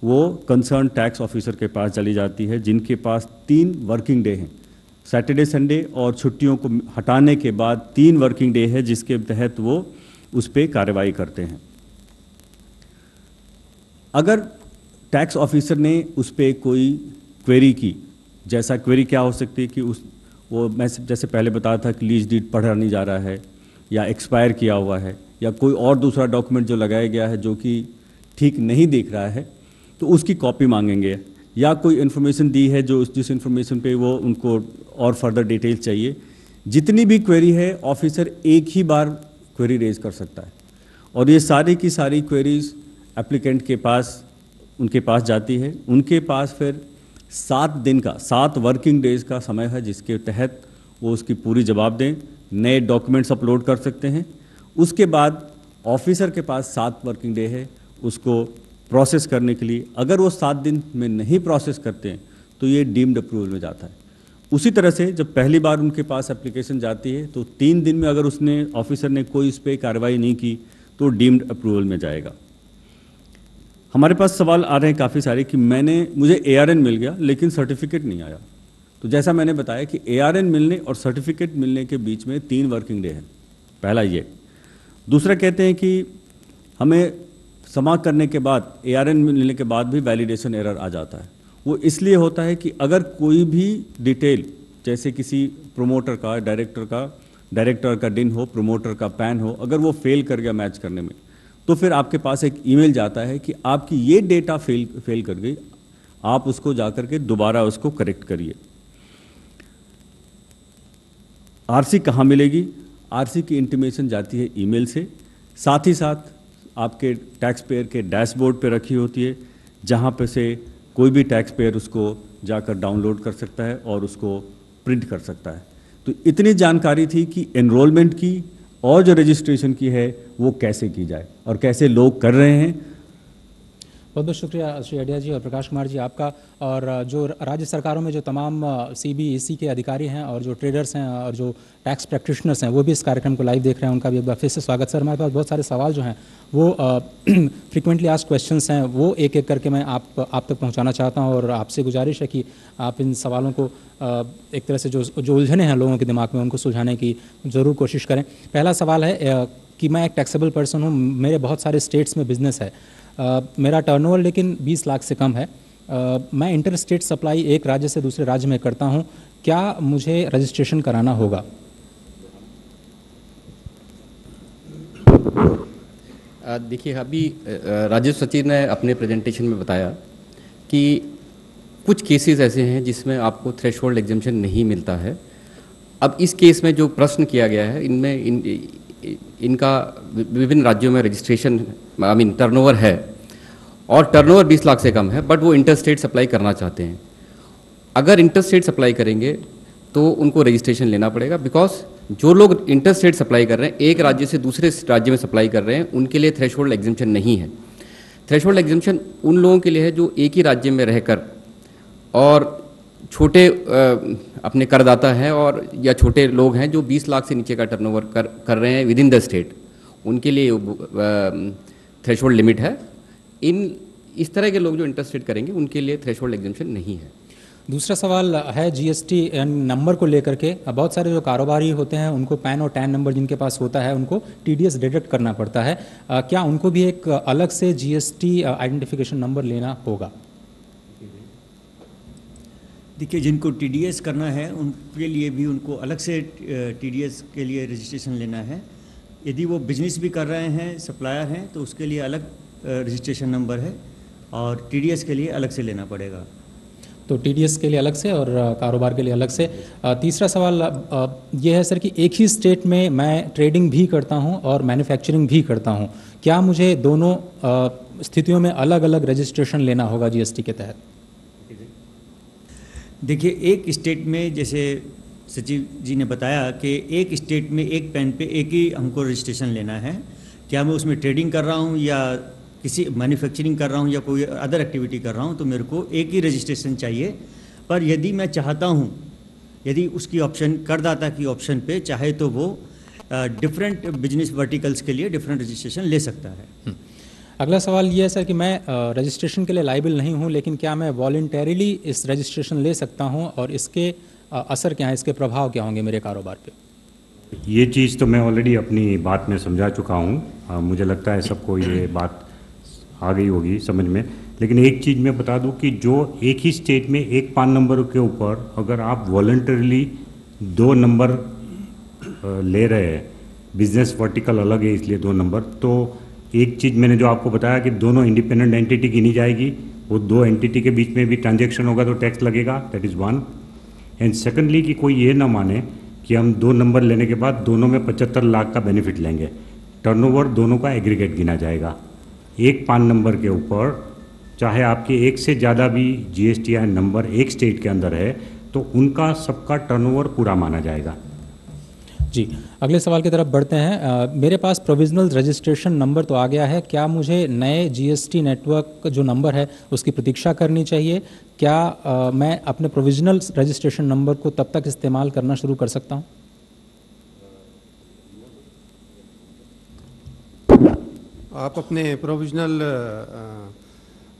वो कंसर्न टैक्स ऑफिसर के पास चली जाती है, जिनके पास 3 वर्किंग डे हैं, सैटरडे संडे और छुट्टियों को हटाने के बाद 3 वर्किंग डे है, जिसके तहत वो उस पर कार्रवाई करते हैं। अगर टैक्स ऑफिसर ने उस पर कोई क्वेरी की, जैसा क्वेरी क्या हो सकती है कि मैं जैसे पहले बताया था कि लीज डीड पढ़ा नहीं जा रहा है या एक्सपायर किया हुआ है या कोई और दूसरा डॉक्यूमेंट जो लगाया गया है जो कि ठीक नहीं दिख रहा है, तो उसकी कॉपी मांगेंगे, या कोई इन्फॉर्मेशन दी है जो जिस इन्फॉर्मेशन पे वो उनको और फर्दर डिटेल्स चाहिए। जितनी भी क्वेरी है ऑफिसर एक ही बार क्वेरी रेज कर सकता है, और ये सारी की सारी क्वेरीज एप्लीकेंट के पास उनके पास जाती है। उनके पास फिर 7 दिन का, 7 वर्किंग डेज का समय है, जिसके तहत वो उसकी पूरी जवाब दें, नए डॉक्यूमेंट्स अपलोड कर सकते हैं। उसके बाद ऑफिसर के पास 7 वर्किंग डे है उसको प्रोसेस करने के लिए। अगर वो 7 दिन में नहीं प्रोसेस करते हैं तो ये डीम्ड अप्रूवल में जाता है। उसी तरह से जब पहली बार उनके पास एप्लीकेशन जाती है तो 3 दिन में अगर उसने ऑफिसर ने कोई इस पर कार्रवाई नहीं की तो डीम्ड अप्रूवल में जाएगा। हमारे पास सवाल आ रहे हैं काफ़ी सारे कि मुझे ARN मिल गया लेकिन सर्टिफिकेट नहीं आया। तो जैसा मैंने बताया कि ARN मिलने और सर्टिफिकेट मिलने के बीच में 3 वर्किंग डे है, पहला ये। दूसरा कहते हैं कि हमें समा करने के बाद, ARN मिलने के बाद भी वैलिडेशन एरर आ जाता है। वो इसलिए होता है कि अगर कोई भी डिटेल, जैसे किसी प्रोमोटर का, डायरेक्टर का डिन हो, प्रोमोटर का पैन हो, अगर वो फेल कर गया मैच करने में, तो फिर आपके पास एक ईमेल जाता है कि आपकी ये डेटा फेल कर गई, आप उसको जाकर के दोबारा उसको करेक्ट करिए। RC कहाँ मिलेगी? RC की इंटीमेशन जाती है ईमेल से, साथ ही साथ आपके टैक्स पेयर के डैशबोर्ड पे रखी होती है, जहाँ पे से कोई भी टैक्स पेयर उसको जाकर डाउनलोड कर सकता है और उसको प्रिंट कर सकता है। तो इतनी जानकारी थी कि एनरोलमेंट की और जो रजिस्ट्रेशन की है वो कैसे की जाए और कैसे लोग कर रहे हैं। बहुत बहुत शुक्रिया श्री अढ़िया जी और प्रकाश कुमार जी आपका। और जो राज्य सरकारों में जो तमाम CBEC के अधिकारी हैं और जो ट्रेडर्स हैं और जो टैक्स प्रैक्टिशनर्स हैं वो भी इस कार्यक्रम को लाइव देख रहे हैं, उनका भी एक बार फिर से स्वागत। सर, हमारे पास बहुत सारे सवाल जो हैं वो फ्रीक्वेंटली आस्क्ड क्वेश्चंस हैं, वो एक एक करके मैं आप तक पहुंचाना चाहता हूं, और आपसे गुजारिश है कि आप इन सवालों को एक तरह से जो उलझने हैं लोगों के दिमाग में उनको सुलझाने की ज़रूर कोशिश करें। पहला सवाल है कि मैं एक टैक्सेबल पर्सन हूँ, मेरे बहुत सारे स्टेट्स में बिजनेस है, मेरा टर्नओवर लेकिन 20 लाख से कम है, मैं इंटर स्टेट सप्लाई एक राज्य से दूसरे राज्य में करता हूं, क्या मुझे रजिस्ट्रेशन कराना होगा? देखिए, अभी राजीव सचिव ने अपने प्रेजेंटेशन में बताया कि कुछ केसेस ऐसे हैं जिसमें आपको थ्रेशोल्ड एग्जेम्पशन नहीं मिलता है। अब इस केस में जो प्रश्न किया गया है, इनका विभिन्न राज्यों में रजिस्ट्रेशन टर्नओवर है और टर्नओवर 20 लाख से कम है, बट वो इंटर स्टेट सप्लाई करना चाहते हैं। अगर इंटर स्टेट सप्लाई करेंगे तो उनको रजिस्ट्रेशन लेना पड़ेगा, बिकॉज जो लोग इंटर स्टेट सप्लाई कर रहे हैं, एक राज्य से दूसरे राज्य में सप्लाई कर रहे हैं, उनके लिए थ्रेशोल्ड एग्जेम्पशन नहीं है। थ्रेशोल्ड एग्जेम्पशन उन लोगों के लिए है जो एक ही राज्य में रहकर और छोटे अपने करदाता हैं और या छोटे लोग हैं जो 20 लाख से नीचे का टर्नओवर कर रहे हैं विद इन द स्टेट, उनके लिए थ्रेशोल्ड लिमिट है। इस तरह के लोग जो इंटर स्टेट करेंगे उनके लिए थ्रेशोल्ड एग्जेम्पशन नहीं है। दूसरा सवाल है जीएसटी नंबर को लेकर के। बहुत सारे जो कारोबारी होते हैं उनको पैन और टैन नंबर जिनके पास होता है उनको टीडीएस डिडक्ट करना पड़ता है, क्या उनको भी एक अलग से जीएसटी आइडेंटिफिकेशन नंबर लेना होगा? देखिए, जिनको टीडीएस करना है उनके लिए भी उनको अलग से टीडीएस के लिए रजिस्ट्रेशन लेना है। यदि वो बिजनेस भी कर रहे हैं, सप्लायर हैं, तो उसके लिए अलग रजिस्ट्रेशन नंबर है और टीडीएस के लिए अलग से लेना पड़ेगा। तो टीडीएस के लिए अलग से और कारोबार के लिए अलग से। तीसरा सवाल ये है सर कि एक ही स्टेट में मैं ट्रेडिंग भी करता हूं और मैन्युफैक्चरिंग भी करता हूं, क्या मुझे दोनों स्थितियों में अलग अलग रजिस्ट्रेशन लेना होगा जीएसटी के तहत? देखिए, एक स्टेट में जैसे सचिव जी ने बताया कि एक स्टेट में एक पैन पे एक ही हमको रजिस्ट्रेशन लेना है। क्या मैं उसमें ट्रेडिंग कर रहा हूँ या किसी मैन्युफैक्चरिंग कर रहा हूँ या कोई अदर एक्टिविटी कर रहा हूँ, तो मेरे को एक ही रजिस्ट्रेशन चाहिए। पर यदि मैं चाहता हूँ, यदि उसकी ऑप्शन करदाता की ऑप्शन पे चाहे तो वो डिफरेंट बिजनेस वर्टिकल्स के लिए डिफरेंट रजिस्ट्रेशन ले सकता है। अगला सवाल ये है सर कि मैं रजिस्ट्रेशन के लिए लाइबल नहीं हूँ, लेकिन क्या मैं वॉलंटरीली इस रजिस्ट्रेशन ले सकता हूँ और इसके असर क्या है, इसके प्रभाव क्या होंगे मेरे कारोबार पे? ये चीज़ तो मैं ऑलरेडी अपनी बात में समझा चुका हूँ। मुझे लगता है सबको ये बात आ गई होगी समझ में। लेकिन एक चीज़ मैं बता दूँ कि जो एक ही स्टेट में एक पान नंबर के ऊपर अगर आप वॉलंटरीली 2 नंबर ले रहे हैं, बिजनेस वर्टिकल अलग है इसलिए 2 नंबर, तो एक चीज़ मैंने जो आपको बताया कि दोनों इंडिपेंडेंट एंटिटी गिनी जाएगी, वो 2 एंटिटी के बीच में भी ट्रांजैक्शन होगा तो टैक्स लगेगा, दैट इज़ 1। एंड सेकेंडली कि कोई ये ना माने कि हम 2 नंबर लेने के बाद दोनों में 75 लाख का बेनिफिट लेंगे। टर्नओवर दोनों का एग्रीगेट गिना जाएगा। एक पान नंबर के ऊपर चाहे आपके एक से ज़्यादा भी जीएसटीआई नंबर एक स्टेट के अंदर है तो उनका सबका टर्नओवर पूरा माना जाएगा। जी, अगले सवाल की तरफ बढ़ते हैं। मेरे पास प्रोविजनल रजिस्ट्रेशन नंबर तो आ गया है, क्या मुझे नए जीएसटी नेटवर्क जो नंबर है उसकी प्रतीक्षा करनी चाहिए? क्या मैं अपने प्रोविजनल रजिस्ट्रेशन नंबर को तब तक इस्तेमाल करना शुरू कर सकता हूं? आप अपने प्रोविजनल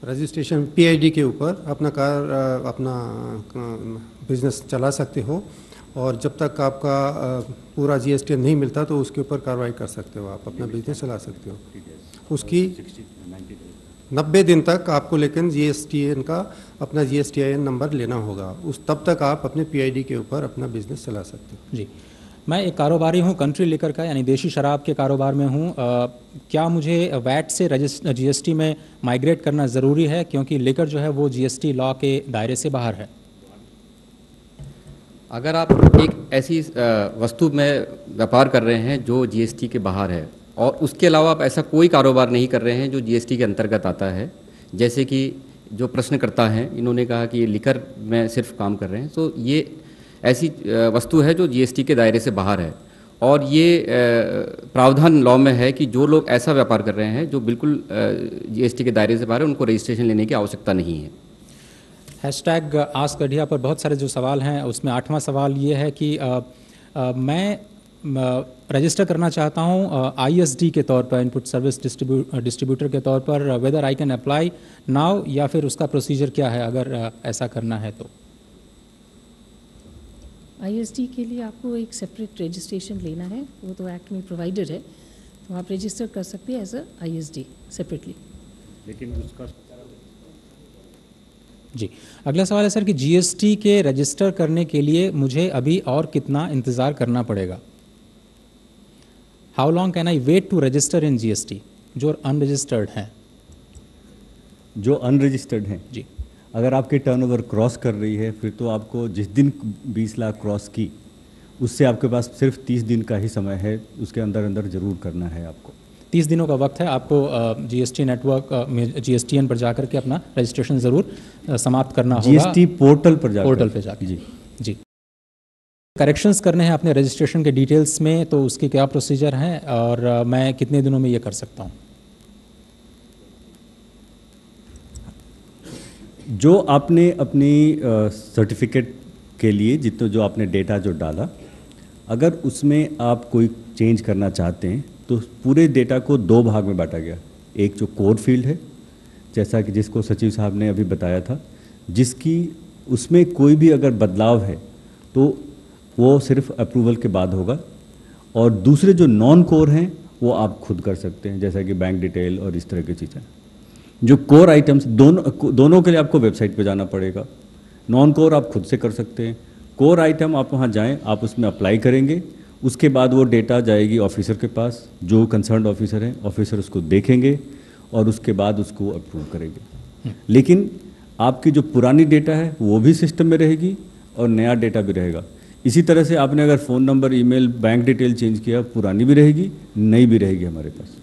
रजिस्ट्रेशन पीआईडी के ऊपर अपना बिजनेस चला सकते हो और जब तक आपका पूरा जीएसटी नहीं मिलता तो उसके ऊपर कार्रवाई कर सकते हो, आप अपना बिजनेस चला सकते हो। उसकी 90 दिन तक आपको लेकिन जीएसटीएन का अपना जीएसटीआईएन नंबर लेना होगा, तब तक आप अपने पीआईडी के ऊपर अपना बिजनेस चला सकते हो। जी, मैं एक कारोबारी हूँ कंट्री लिकर का, यानी देशी शराब के कारोबार में हूँ। क्या मुझे वैट से जीएसटी में माइग्रेट करना ज़रूरी है, क्योंकि लिकर जो है वो जीएसटी लॉ के दायरे से बाहर है? अगर आप एक ऐसी वस्तु में व्यापार कर रहे हैं जो जीएसटी के बाहर है और उसके अलावा आप ऐसा कोई कारोबार नहीं कर रहे हैं जो जीएसटी के अंतर्गत आता है, जैसे कि जो प्रश्नकर्ता हैं इन्होंने कहा कि लिकर में सिर्फ काम कर रहे हैं, तो ये ऐसी वस्तु है जो जीएसटी के दायरे से बाहर है। और ये प्रावधान लॉ में है कि जो लोग ऐसा व्यापार कर रहे हैं जो बिल्कुल जीएसटी के दायरे से बाहर है, उनको रजिस्ट्रेशन लेने की आवश्यकता नहीं है। हैशटैग आस्क गढ़िया पर बहुत सारे जो सवाल हैं उसमें 8वां सवाल ये है कि मैं रजिस्टर करना चाहता हूँ आईएसडी के तौर पर, इनपुट सर्विस डिस्ट्रीब्यूटर के तौर पर, whether I can apply now, या फिर उसका प्रोसीजर क्या है अगर ऐसा करना है तो? आईएसडी के लिए आपको एक सेपरेट रजिस्ट्रेशन लेना है, वो तो एक्ट में प्रोवाइडेड है, तो आप रजिस्टर कर सकते हैं एज अ आईएसडी सेपरेटली। लेकिन उसका जी, अगला सवाल है सर कि जीएसटी के रजिस्टर करने के लिए मुझे अभी और कितना इंतज़ार करना पड़ेगा? How long can I wait to register in GST, जो अनरजिस्टर्ड हैं? जो अनरजिस्टर्ड हैं जी, अगर आपके टर्नओवर क्रॉस कर रही है, फिर तो आपको जिस दिन 20 लाख क्रॉस की, उससे आपके पास सिर्फ 30 दिन का ही समय है, उसके अंदर अंदर ज़रूर करना है आपको। 30 दिनों का वक्त है आपको जीएसटी नेटवर्क में जीएसटीएन पर जाकर के अपना रजिस्ट्रेशन ज़रूर समाप्त करना होगा। जीएसटी पोर्टल पर जाकर। पोर्टल पे जाकर। जी जी, करेक्शंस करने हैं अपने रजिस्ट्रेशन के डिटेल्स में, तो उसके क्या प्रोसीजर हैं और मैं कितने दिनों में ये कर सकता हूँ? जो आपने अपनी सर्टिफिकेट के लिए जितना जो आपने डेटा जो डाला, अगर उसमें आप कोई चेंज करना चाहते हैं तो पूरे डेटा को 2 भाग में बांटा गया। एक जो कोर फील्ड है, जैसा कि जिसको सचिव साहब ने अभी बताया था, जिसकी उसमें कोई भी अगर बदलाव है तो वो सिर्फ अप्रूवल के बाद होगा, और दूसरे जो नॉन कोर हैं वो आप खुद कर सकते हैं, जैसा कि बैंक डिटेल और इस तरह की चीज़ें। जो कोर आइटम्स दोनों के लिए आपको वेबसाइट पे जाना पड़ेगा। नॉन कोर आप खुद से कर सकते हैं। कोर आइटम आप वहाँ जाएं, आप उसमें अप्लाई करेंगे, उसके बाद वो डेटा जाएगी ऑफिसर के पास, जो कंसर्न्ड ऑफिसर हैं, ऑफिसर उसको देखेंगे और उसके बाद उसको अप्रूव करेंगे। लेकिन आपकी जो पुरानी डेटा है वो भी सिस्टम में रहेगी और नया डेटा भी रहेगा। इसी तरह से आपने अगर phone number, email, bank detail change किया, पुरानी भी रहेगी, नई भी रहेगी हमारे पास।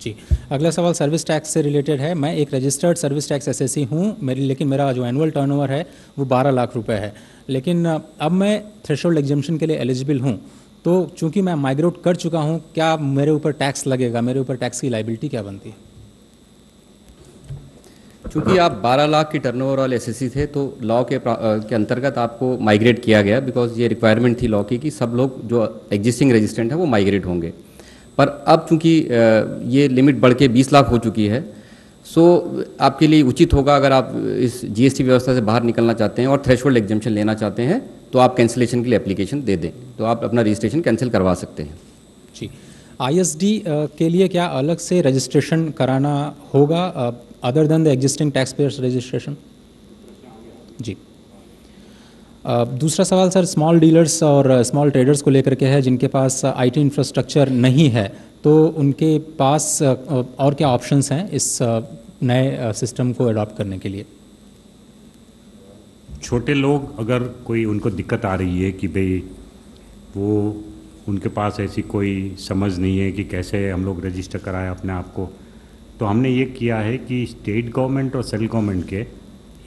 जी, अगला सवाल सर्विस टैक्स से रिलेटेड है। मैं एक रजिस्टर्ड सर्विस टैक्स एसएससी हूँ, लेकिन मेरा जो एनुअल टर्नओवर है वो 12 लाख रुपए है, लेकिन अब मैं थ्रेशोल्ड एग्जम्पशन के लिए एलिजिबल हूँ, तो चूंकि मैं माइग्रेट कर चुका हूँ, क्या मेरे ऊपर टैक्स लगेगा? मेरे ऊपर टैक्स की लाइबिलिटी क्या बनती है? चूँकि आप 12 लाख की टर्नओवर वाले एसएससी थे, तो लॉ के अंतर्गत आपको माइग्रेट किया गया, बिकॉज ये रिक्वायरमेंट थी लॉ की कि सब लोग जो एग्जिस्टिंग रजिस्ट्रेंट है वो माइग्रेट होंगे। पर अब चूँकि ये लिमिट बढ़ के 20 लाख हो चुकी है, सो आपके लिए उचित होगा, अगर आप इस जीएसटी व्यवस्था से बाहर निकलना चाहते हैं और थ्रेशोल्ड एग्जम्पशन लेना चाहते हैं, तो आप कैंसिलेशन के लिए एप्लीकेशन दे दें, तो आप अपना रजिस्ट्रेशन कैंसिल करवा सकते हैं। जी, आईएसडी के लिए क्या अलग से रजिस्ट्रेशन कराना होगा other than the existing tax payers registration? जी, दूसरा सवाल सर स्मॉल डीलर्स और स्मॉल ट्रेडर्स को लेकर के है, जिनके पास आईटी इंफ्रास्ट्रक्चर नहीं है, तो उनके पास और क्या ऑप्शंस हैं इस नए सिस्टम को अडॉप्ट करने के लिए? छोटे लोग, अगर कोई उनको दिक्कत आ रही है कि भाई वो उनके पास ऐसी कोई समझ नहीं है कि कैसे हम लोग रजिस्टर कराएं अपने आप को, तो हमने ये किया है कि स्टेट गवर्नमेंट और सेंट्रल गवर्नमेंट के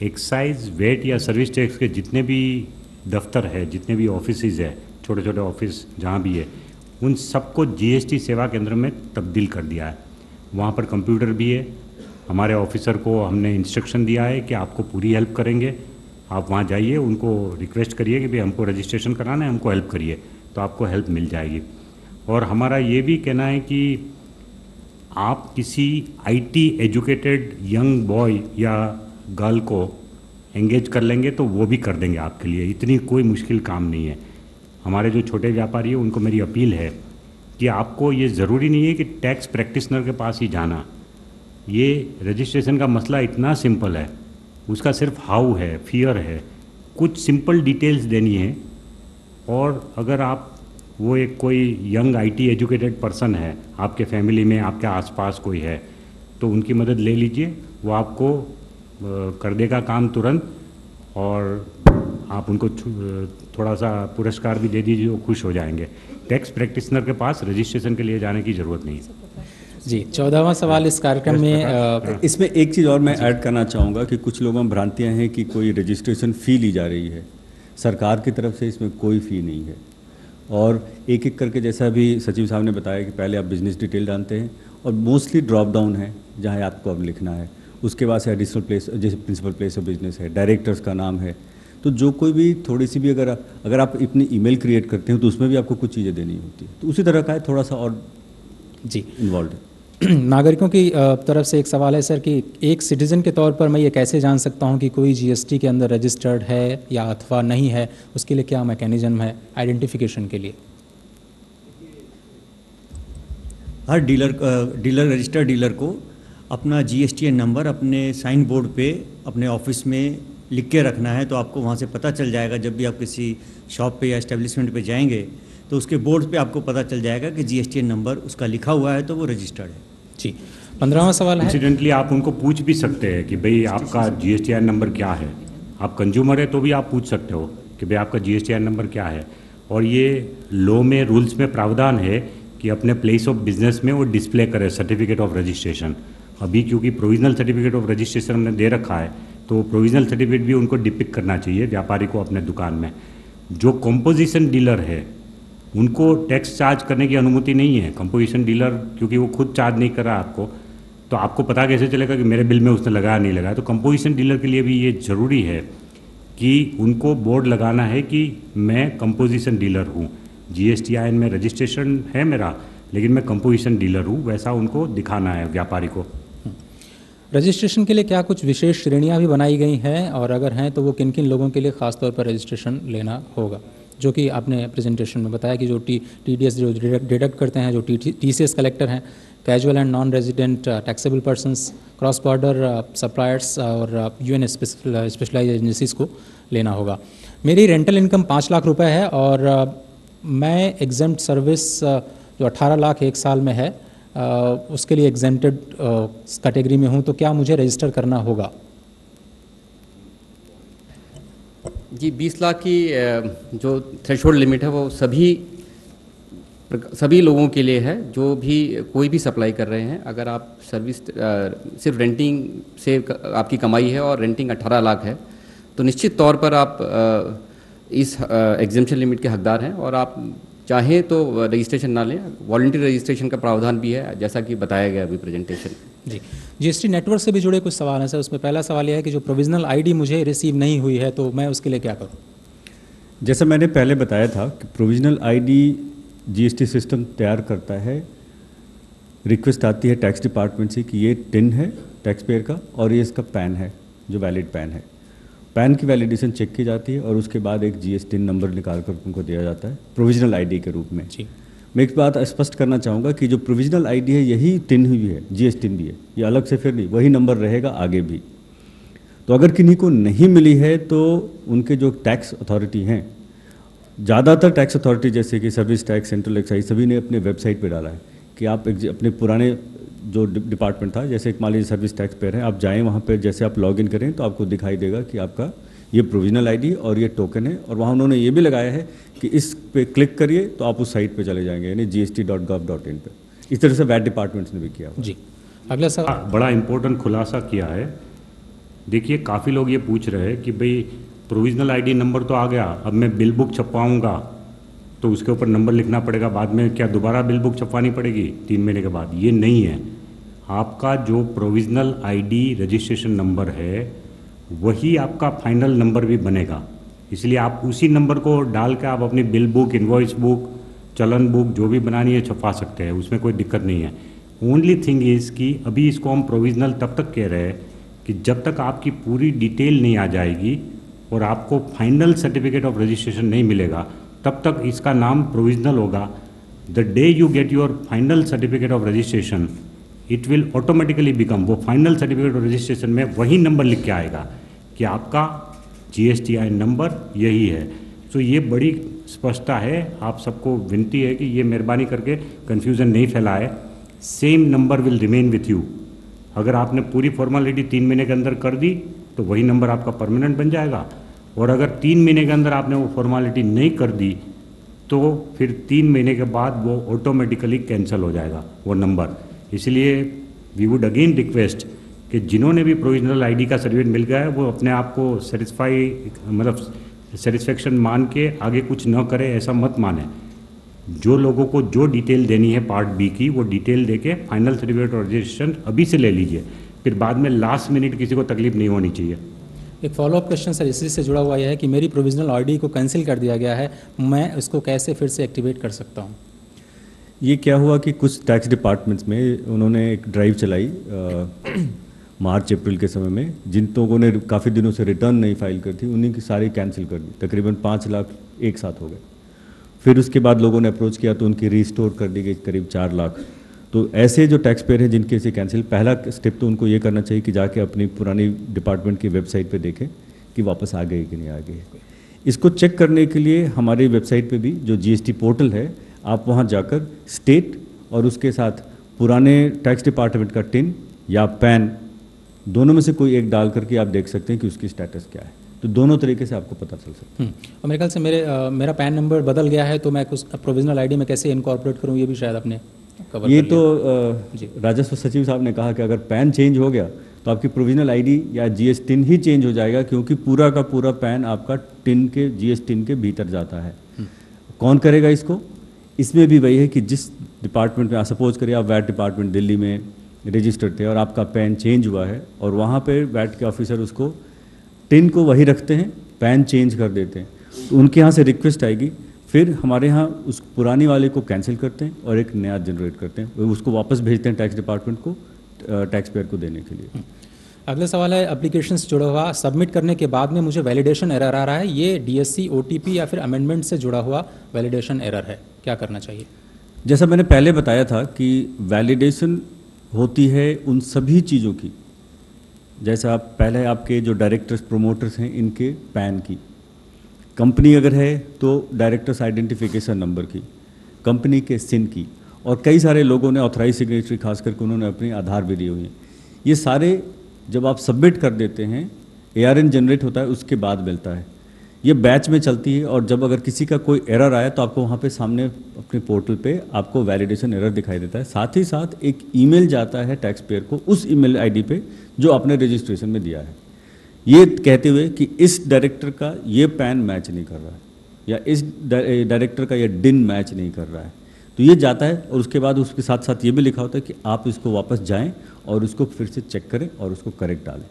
एक्साइज, वेट या सर्विस टैक्स के जितने भी दफ्तर है, जितने भी ऑफिसेज है, छोटे छोटे ऑफिस जहाँ भी है, उन सबको जीएसटी सेवा केंद्र में तब्दील कर दिया है। वहाँ पर कंप्यूटर भी है। हमारे ऑफिसर को हमने इंस्ट्रक्शन दिया है कि आपको पूरी हेल्प करेंगे, आप वहाँ जाइए, उनको रिक्वेस्ट करिए कि भाई हमको रजिस्ट्रेशन कराना है, हमको हेल्प करिए, तो आपको हेल्प मिल जाएगी। और हमारा ये भी कहना है कि आप किसी आईटी एजुकेटेड यंग बॉय या गर्ल को एंगेज कर लेंगे तो वो भी कर देंगे आपके लिए, इतनी कोई मुश्किल काम नहीं है। हमारे जो छोटे व्यापारी हैं उनको मेरी अपील है कि आपको ये ज़रूरी नहीं है कि टैक्स प्रैक्टिशनर के पास ही जाना। ये रजिस्ट्रेशन का मसला इतना सिंपल है, उसका सिर्फ हाउ है, फियर है, कुछ सिंपल डिटेल्स देनी है। और अगर आप वो एक कोई यंग आईटी एजुकेटेड पर्सन है, आपके फैमिली में, आपके आसपास कोई है, तो उनकी मदद ले लीजिए, वो आपको कर देगा काम तुरंत, और आप उनको थोड़ा सा पुरस्कार भी दे दीजिए, वो खुश हो जाएंगे। टैक्स प्रैक्टिशनर के पास रजिस्ट्रेशन के लिए जाने की ज़रूरत नहीं है। जी, 14वां सवाल इस कार्यक्रम में इसमें एक चीज़ और मैं ऐड करना चाहूँगा कि कुछ लोगों में भ्रांतियाँ हैं कि कोई रजिस्ट्रेशन फ़ी ली जा रही है। सरकार की तरफ से इसमें कोई फ़ी नहीं है, और एक एक करके जैसा भी सचिव साहब ने बताया कि पहले आप बिजनेस डिटेल डालते हैं और मोस्टली ड्रॉप डाउन है जहाँ आपको अब लिखना है, उसके बाद से एडिशनल प्लेस, जैसे प्रिंसिपल प्लेस ऑफ बिजनेस है, डायरेक्टर्स का नाम है, तो जो कोई भी थोड़ी सी भी अगर आप अपनी ईमेल क्रिएट करते हो तो उसमें भी आपको कुछ चीज़ें देनी होती है, तो उसी तरह का है, थोड़ा सा और जी इन्वॉल्व है। नागरिकों की तरफ से एक सवाल है सर कि एक सिटीज़न के तौर पर मैं ये कैसे जान सकता हूँ कि कोई जीएसटी के अंदर रजिस्टर्ड है या अथवा नहीं है? उसके लिए क्या मैकेनिज्म है आइडेंटिफिकेशन के लिए? हर डीलर रजिस्टर्ड डीलर को अपना जीएसटीएन नंबर अपने साइन बोर्ड पे अपने ऑफिस में लिख के रखना है, तो आपको वहाँ से पता चल जाएगा। जब भी आप किसी शॉप पे या एस्टेब्लिशमेंट पे जाएंगे तो उसके बोर्ड पे आपको पता चल जाएगा कि GSTN नंबर उसका लिखा हुआ है तो वो रजिस्टर्ड है। जी, 15वां सवाल है। इंसिडेंटली आप उनको पूछ भी सकते हैं कि भाई आपका GSTN नंबर क्या है। आप कंज्यूमर है तो भी आप पूछ सकते हो कि भाई आपका GSTN नंबर क्या है। और ये लॉ में, रूल्स में प्रावधान है कि अपने प्लेस ऑफ बिजनेस में वो डिस्प्ले करे सर्टिफिकेट ऑफ रजिस्ट्रेशन। अभी क्योंकि प्रोविजनल सर्टिफिकेट ऑफ रजिस्ट्रेशन हमने दे रखा है तो प्रोविजनल सर्टिफिकेट भी उनको डिपिक्ट करना चाहिए व्यापारी को अपने दुकान में। जो कंपोजिशन डीलर है उनको टैक्स चार्ज करने की अनुमति नहीं है। कंपोजिशन डीलर क्योंकि वो खुद चार्ज नहीं कर रहा आपको, तो आपको पता कैसे चलेगा कि मेरे बिल में उसने लगाया नहीं लगाया। तो कंपोजिशन डीलर के लिए भी ये ज़रूरी है कि उनको बोर्ड लगाना है कि मैं कंपोजिशन डीलर हूँ। GSTIN में रजिस्ट्रेशन है मेरा, लेकिन मैं कंपोजिशन डीलर हूँ, वैसा उनको दिखाना है व्यापारी को। रजिस्ट्रेशन के लिए क्या कुछ विशेष श्रेणियां भी बनाई गई हैं, और अगर हैं तो वो किन किन लोगों के लिए ख़ास तौर पर रजिस्ट्रेशन लेना होगा? जो कि आपने प्रेजेंटेशन में बताया कि जो TDS जो डिडक्ट करते हैं, जो TCS कलेक्टर हैं, casual and non resident taxable persons, cross border suppliers और UN स्पेशलाइज एजेंसीज़ को लेना होगा। मेरी रेंटल इनकम 5 लाख रुपए है और मैं एग्जेम्प्ट सर्विस जो 18 लाख एक साल में है उसके लिए एग्जेम्प्टेड कैटेगरी में हूँ, तो क्या मुझे रजिस्टर करना होगा? जी, 20 लाख की जो थ्रेशोल्ड लिमिट है वो सभी लोगों के लिए है जो भी कोई भी सप्लाई कर रहे हैं। अगर आप सर्विस सिर्फ रेंटिंग से आपकी कमाई है और रेंटिंग 18 लाख है तो निश्चित तौर पर आप इस एग्जेम्पशन लिमिट के हकदार हैं और आप चाहें तो रजिस्ट्रेशन ना लें। वॉलंटरी रजिस्ट्रेशन का प्रावधान भी है जैसा कि बताया गया अभी प्रेजेंटेशन। जी, GST नेटवर्क से भी जुड़े कुछ सवाल हैं सर। उसमें पहला सवाल यह है कि जो प्रोविजनल ID मुझे रिसीव नहीं हुई है तो मैं उसके लिए क्या करूं? जैसा मैंने पहले बताया था कि प्रोविजनल ID GST सिस्टम तैयार करता है। रिक्वेस्ट आती है टैक्स डिपार्टमेंट से कि ये टिन है टैक्स पेयर का और ये इसका पैन है, जो वैलिड पैन है। पैन की वैलिडेशन चेक की जाती है और उसके बाद एक GST नंबर निकाल कर उनको दिया जाता है प्रोविजनल ID के रूप में। जी, मैं एक बात स्पष्ट करना चाहूँगा कि जो प्रोविजनल ID है यही टिन हुई है, GST भी है, ये अलग से फिर नहीं, वही नंबर रहेगा आगे भी। तो अगर किन्हीं को नहीं मिली है तो उनके जो टैक्स अथॉरिटी हैं, ज़्यादातर टैक्स अथॉरिटी जैसे कि सर्विस टैक्स, सेंट्रल एक्साइज, सभी ने अपने वेबसाइट पे डाला है कि आप अपने पुराने जो डिपार्टमेंट था, जैसे मान लीजिए सर्विस टैक्स पेयर है, आप जाएं वहाँ पे, जैसे आप लॉगिन करें तो आपको दिखाई देगा कि आपका ये प्रोविजनल ID और ये टोकन है। और वहाँ उन्होंने ये भी लगाया है कि इस पे क्लिक करिए तो आप उस साइट पे चले जाएंगे, यानी gst.gov.in पे। इस तरह से वैट डिपार्टमेंट्स ने भी किया। जी, अगला सवाल। बड़ा इंपॉर्टेंट खुलासा किया है। देखिए, काफ़ी लोग ये पूछ रहे हैं कि भाई प्रोविजनल ID नंबर तो आ गया, अब मैं बिल बुक छपवाऊँगा तो उसके ऊपर नंबर लिखना पड़ेगा, बाद में क्या दोबारा बिल बुक छपवानी पड़ेगी 3 महीने के बाद? ये नहीं है। आपका जो प्रोविजनल ID रजिस्ट्रेशन नंबर है वही आपका फाइनल नंबर भी बनेगा। इसलिए आप उसी नंबर को डाल के आप अपनी बिल बुक, इन्वॉइस बुक, चलन बुक जो भी बनानी है छपवा सकते हैं, उसमें कोई दिक्कत नहीं है। ओनली थिंग इज़ कि अभी इसको हम प्रोविजनल तब तक कह रहे हैं कि जब तक आपकी पूरी डिटेल नहीं आ जाएगी और आपको फाइनल सर्टिफिकेट ऑफ रजिस्ट्रेशन नहीं मिलेगा तब तक इसका नाम प्रोविजनल होगा। The day you get your final certificate of registration it will automatically become, वो फाइनल सर्टिफिकेट ऑफ रजिस्ट्रेशन में वही नंबर लिख के आएगा कि आपका GSTIN नंबर यही है। तो ये बड़ी स्पष्टता है। आप सबको विनती है कि ये मेहरबानी करके कन्फ्यूज़न नहीं फैलाए। Same number will remain with you. अगर आपने पूरी फॉर्मेलिटी 3 महीने के अंदर कर दी तो वही नंबर आपका परमानेंट बन जाएगा, और अगर 3 महीने के अंदर आपने वो फॉर्मेलिटी नहीं कर दी तो फिर 3 महीने के बाद वो ऑटोमेटिकली कैंसिल हो जाएगा वो नंबर। इसलिए वी वुड अगेन रिक्वेस्ट कि जिन्होंने भी प्रोविजनल ID का सर्टिफिकेट मिल गया है वो अपने आप को सेटिस्फेक्शन मान के आगे कुछ न करे, ऐसा मत माने। जो लोगों को जो डिटेल देनी है पार्ट B की, वो डिटेल देके फाइनल सर्टिफिकेट ऑफ रजिस्ट्रेशन अभी से ले लीजिए, फिर बाद में लास्ट मिनट किसी को तकलीफ नहीं होनी चाहिए। एक फॉलोअप क्वेश्चन सर इसी से जुड़ा हुआ यह है कि मेरी प्रोविजनल ID को कैंसिल कर दिया गया है, मैं इसको कैसे फिर से एक्टिवेट कर सकता हूँ? ये क्या हुआ कि कुछ टैक्स डिपार्टमेंट्स में उन्होंने एक ड्राइव चलाई मार्च अप्रैल के समय में, जिन लोगों ने काफ़ी दिनों से रिटर्न नहीं फाइल कर थी उन्हीं की सारी कैंसिल कर दी। तकरीबन 5 लाख एक साथ हो गए। फिर उसके बाद लोगों ने अप्रोच किया तो उनकी रीस्टोर कर दी गई करीब 4 लाख। तो ऐसे जो टैक्स पेयर हैं जिनके से कैंसिल, पहला स्टेप तो उनको ये करना चाहिए कि जाके अपनी पुरानी डिपार्टमेंट की वेबसाइट पे देखें कि वापस आ गए कि नहीं आ गए। इसको चेक करने के लिए हमारी वेबसाइट पे भी जो जीएसटी पोर्टल है, आप वहाँ जाकर स्टेट और उसके साथ पुराने टैक्स डिपार्टमेंट का टिन या पैन, दोनों में से कोई एक डाल करके आप देख सकते हैं कि उसकी स्टेटस क्या है। तो दोनों तरीके से आपको पता चल सकता है। और मेरे ख्याल से मेरा पैन नंबर बदल गया है, तो मैं कुछ प्रोविजनल आईडी में कैसे इनकॉर्पोरेट करूँ, ये भी शायद आपने कवर ये कर तो राजस्व सचिव साहब ने कहा कि अगर पैन चेंज हो गया तो आपकी प्रोविजनल आईडी या जीएस टिन ही चेंज हो जाएगा, क्योंकि पूरा का पूरा पैन आपका टिन के जीएस टिन के भीतर जाता है। कौन करेगा इसको? इसमें भी वही है कि जिस डिपार्टमेंट में, सपोज करिए आप वैट डिपार्टमेंट दिल्ली में रजिस्टर्ड थे और आपका पैन चेंज हुआ है और वहाँ पे वैट के ऑफिसर उसको टिन को वही रखते हैं, पैन चेंज कर देते हैं, तो उनके यहाँ से रिक्वेस्ट आएगी, फिर हमारे यहाँ उस पुरानी वाले को कैंसिल करते हैं और एक नया जनरेट करते हैं, उसको वापस भेजते हैं टैक्स डिपार्टमेंट को, टैक्स पेयर को देने के लिए। अगला सवाल है, एप्लीकेशन से जुड़ा हुआ सबमिट करने के बाद में मुझे वैलिडेशन एरर आ रहा है, ये डीएससी, ओटीपी या फिर अमेंडमेंट से जुड़ा हुआ वैलिडेशन एरर है, क्या करना चाहिए? जैसा मैंने पहले बताया था कि वैलिडेशन होती है उन सभी चीज़ों की, जैसा आप पहले आपके जो डायरेक्टर्स प्रोमोटर्स हैं इनके पैन की, कंपनी अगर है तो डायरेक्टर्स आइडेंटिफिकेशन नंबर की, कंपनी के सिन की, और कई सारे लोगों ने ऑथराइज सिग्नेचरी खास करके उन्होंने अपनी आधार भी दी हुई है। ये सारे जब आप सबमिट कर देते हैं, ARN जनरेट होता है, उसके बाद मिलता है। ये बैच में चलती है और जब अगर किसी का कोई एरर आया तो आपको वहाँ पे सामने अपने पोर्टल पे आपको वैलिडेशन एरर दिखाई देता है। साथ ही साथ एक ईमेल जाता है टैक्स पेयर को उस ईमेल आईडी पे जो आपने रजिस्ट्रेशन में दिया है, ये कहते हुए कि इस डायरेक्टर का ये पैन मैच नहीं कर रहा है या इस डायरेक्टर का ये डिन मैच नहीं कर रहा है, तो ये जाता है और उसके बाद उसके साथ साथ ये भी लिखा होता है कि आप इसको वापस जाएं और उसको फिर से चेक करें और उसको करेक्ट डालें।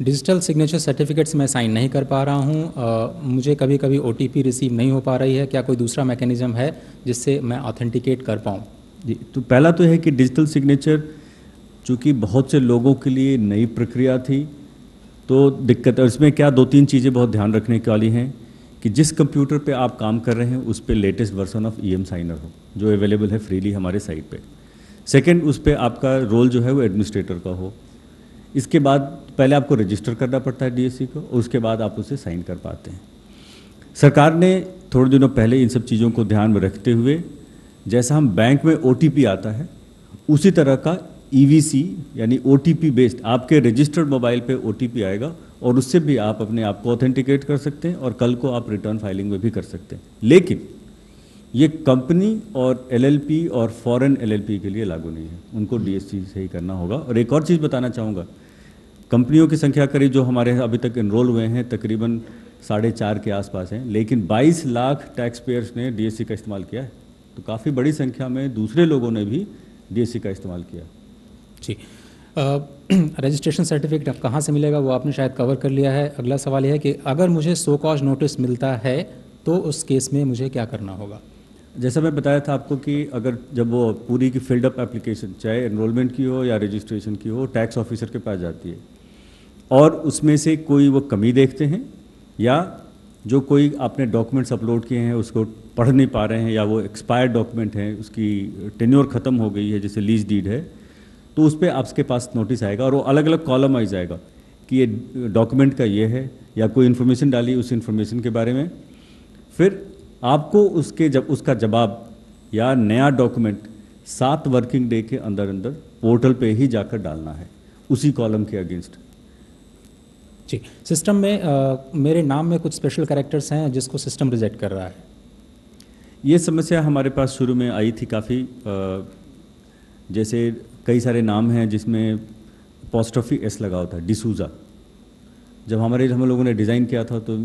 डिजिटल सिग्नेचर सर्टिफिकेट्स मैं साइन नहीं कर पा रहा हूँ, मुझे कभी कभी OTP रिसीव नहीं हो पा रही है, क्या कोई दूसरा मैकेनिज्म है जिससे मैं ऑथेंटिकेट कर पाऊँ? जी, तो पहला तो है कि डिजिटल सिग्नेचर चूँकि बहुत से लोगों के लिए नई प्रक्रिया थी तो दिक्कत है। इसमें क्या 2-3 चीज़ें बहुत ध्यान रखने की वाली हैं कि जिस कंप्यूटर पे आप काम कर रहे हैं उस पे latest version of EM signer हो, जो अवेलेबल है फ्रीली हमारे साइट पे। सेकंड, उस पे आपका रोल जो है वो एडमिनिस्ट्रेटर का हो। इसके बाद पहले आपको रजिस्टर करना पड़ता है DSC को और उसके बाद आप उसे साइन कर पाते हैं। सरकार ने थोड़े दिनों पहले इन सब चीज़ों को ध्यान में रखते हुए, जैसा हम बैंक में OTP आता है उसी तरह का EVC यानी OTP बेस्ड आपके रजिस्टर्ड मोबाइल पे OTP आएगा और उससे भी आप अपने आप को ऑथेंटिकेट कर सकते हैं और कल को आप रिटर्न फाइलिंग में भी कर सकते हैं। लेकिन ये कंपनी और LLP और फॉरेन LLP के लिए लागू नहीं है, उनको DSC से ही करना होगा। और एक और चीज़ बताना चाहूँगा, कंपनियों की संख्या करीब जो हमारे अभी तक इनरोल हुए हैं तकरीबन 4.5 के आसपास हैं, लेकिन 22 लाख टैक्स पेयर्स ने DSC का इस्तेमाल किया है, तो काफ़ी बड़ी संख्या में दूसरे लोगों ने भी DSC का इस्तेमाल किया। जी, रजिस्ट्रेशन सर्टिफिकेट अब कहाँ से मिलेगा वो आपने शायद कवर कर लिया है। अगला सवाल यह है कि अगर मुझे सो कॉज नोटिस मिलता है तो उस केस में मुझे क्या करना होगा? जैसा मैं बताया था आपको कि अगर जब वो पूरी की फिल्ड अप एप्लीकेशन चाहे एनरोलमेंट की हो या रजिस्ट्रेशन की हो टैक्स ऑफिसर के पास जाती है और उसमें से कोई वो कमी देखते हैं या जो कोई आपने डॉक्यूमेंट्स अपलोड किए हैं उसको पढ़ नहीं पा रहे हैं या वो एक्सपायर्ड डॉक्यूमेंट हैं, उसकी टेन्योर ख़त्म हो गई है, जैसे लीज डीड है, तो उस पर आपके पास नोटिस आएगा और वो अलग अलग कॉलम आ जाएगा कि ये डॉक्यूमेंट का ये है या कोई इन्फॉर्मेशन डाली उस इन्फॉर्मेशन के बारे में। फिर आपको उसका जवाब या नया डॉक्यूमेंट 7 वर्किंग डे के अंदर अंदर पोर्टल पे ही जाकर डालना है उसी कॉलम के अगेंस्ट। जी, सिस्टम में मेरे नाम में कुछ स्पेशल कैरेक्टर्स हैं जिसको सिस्टम रिजेक्ट कर रहा है। ये समस्या हमारे पास शुरू में आई थी काफ़ी, जैसे कई सारे नाम हैं जिसमें अपॉस्ट्रोफी एस लगा होता है, डिसूजा। जब हम लोगों ने डिज़ाइन किया था तो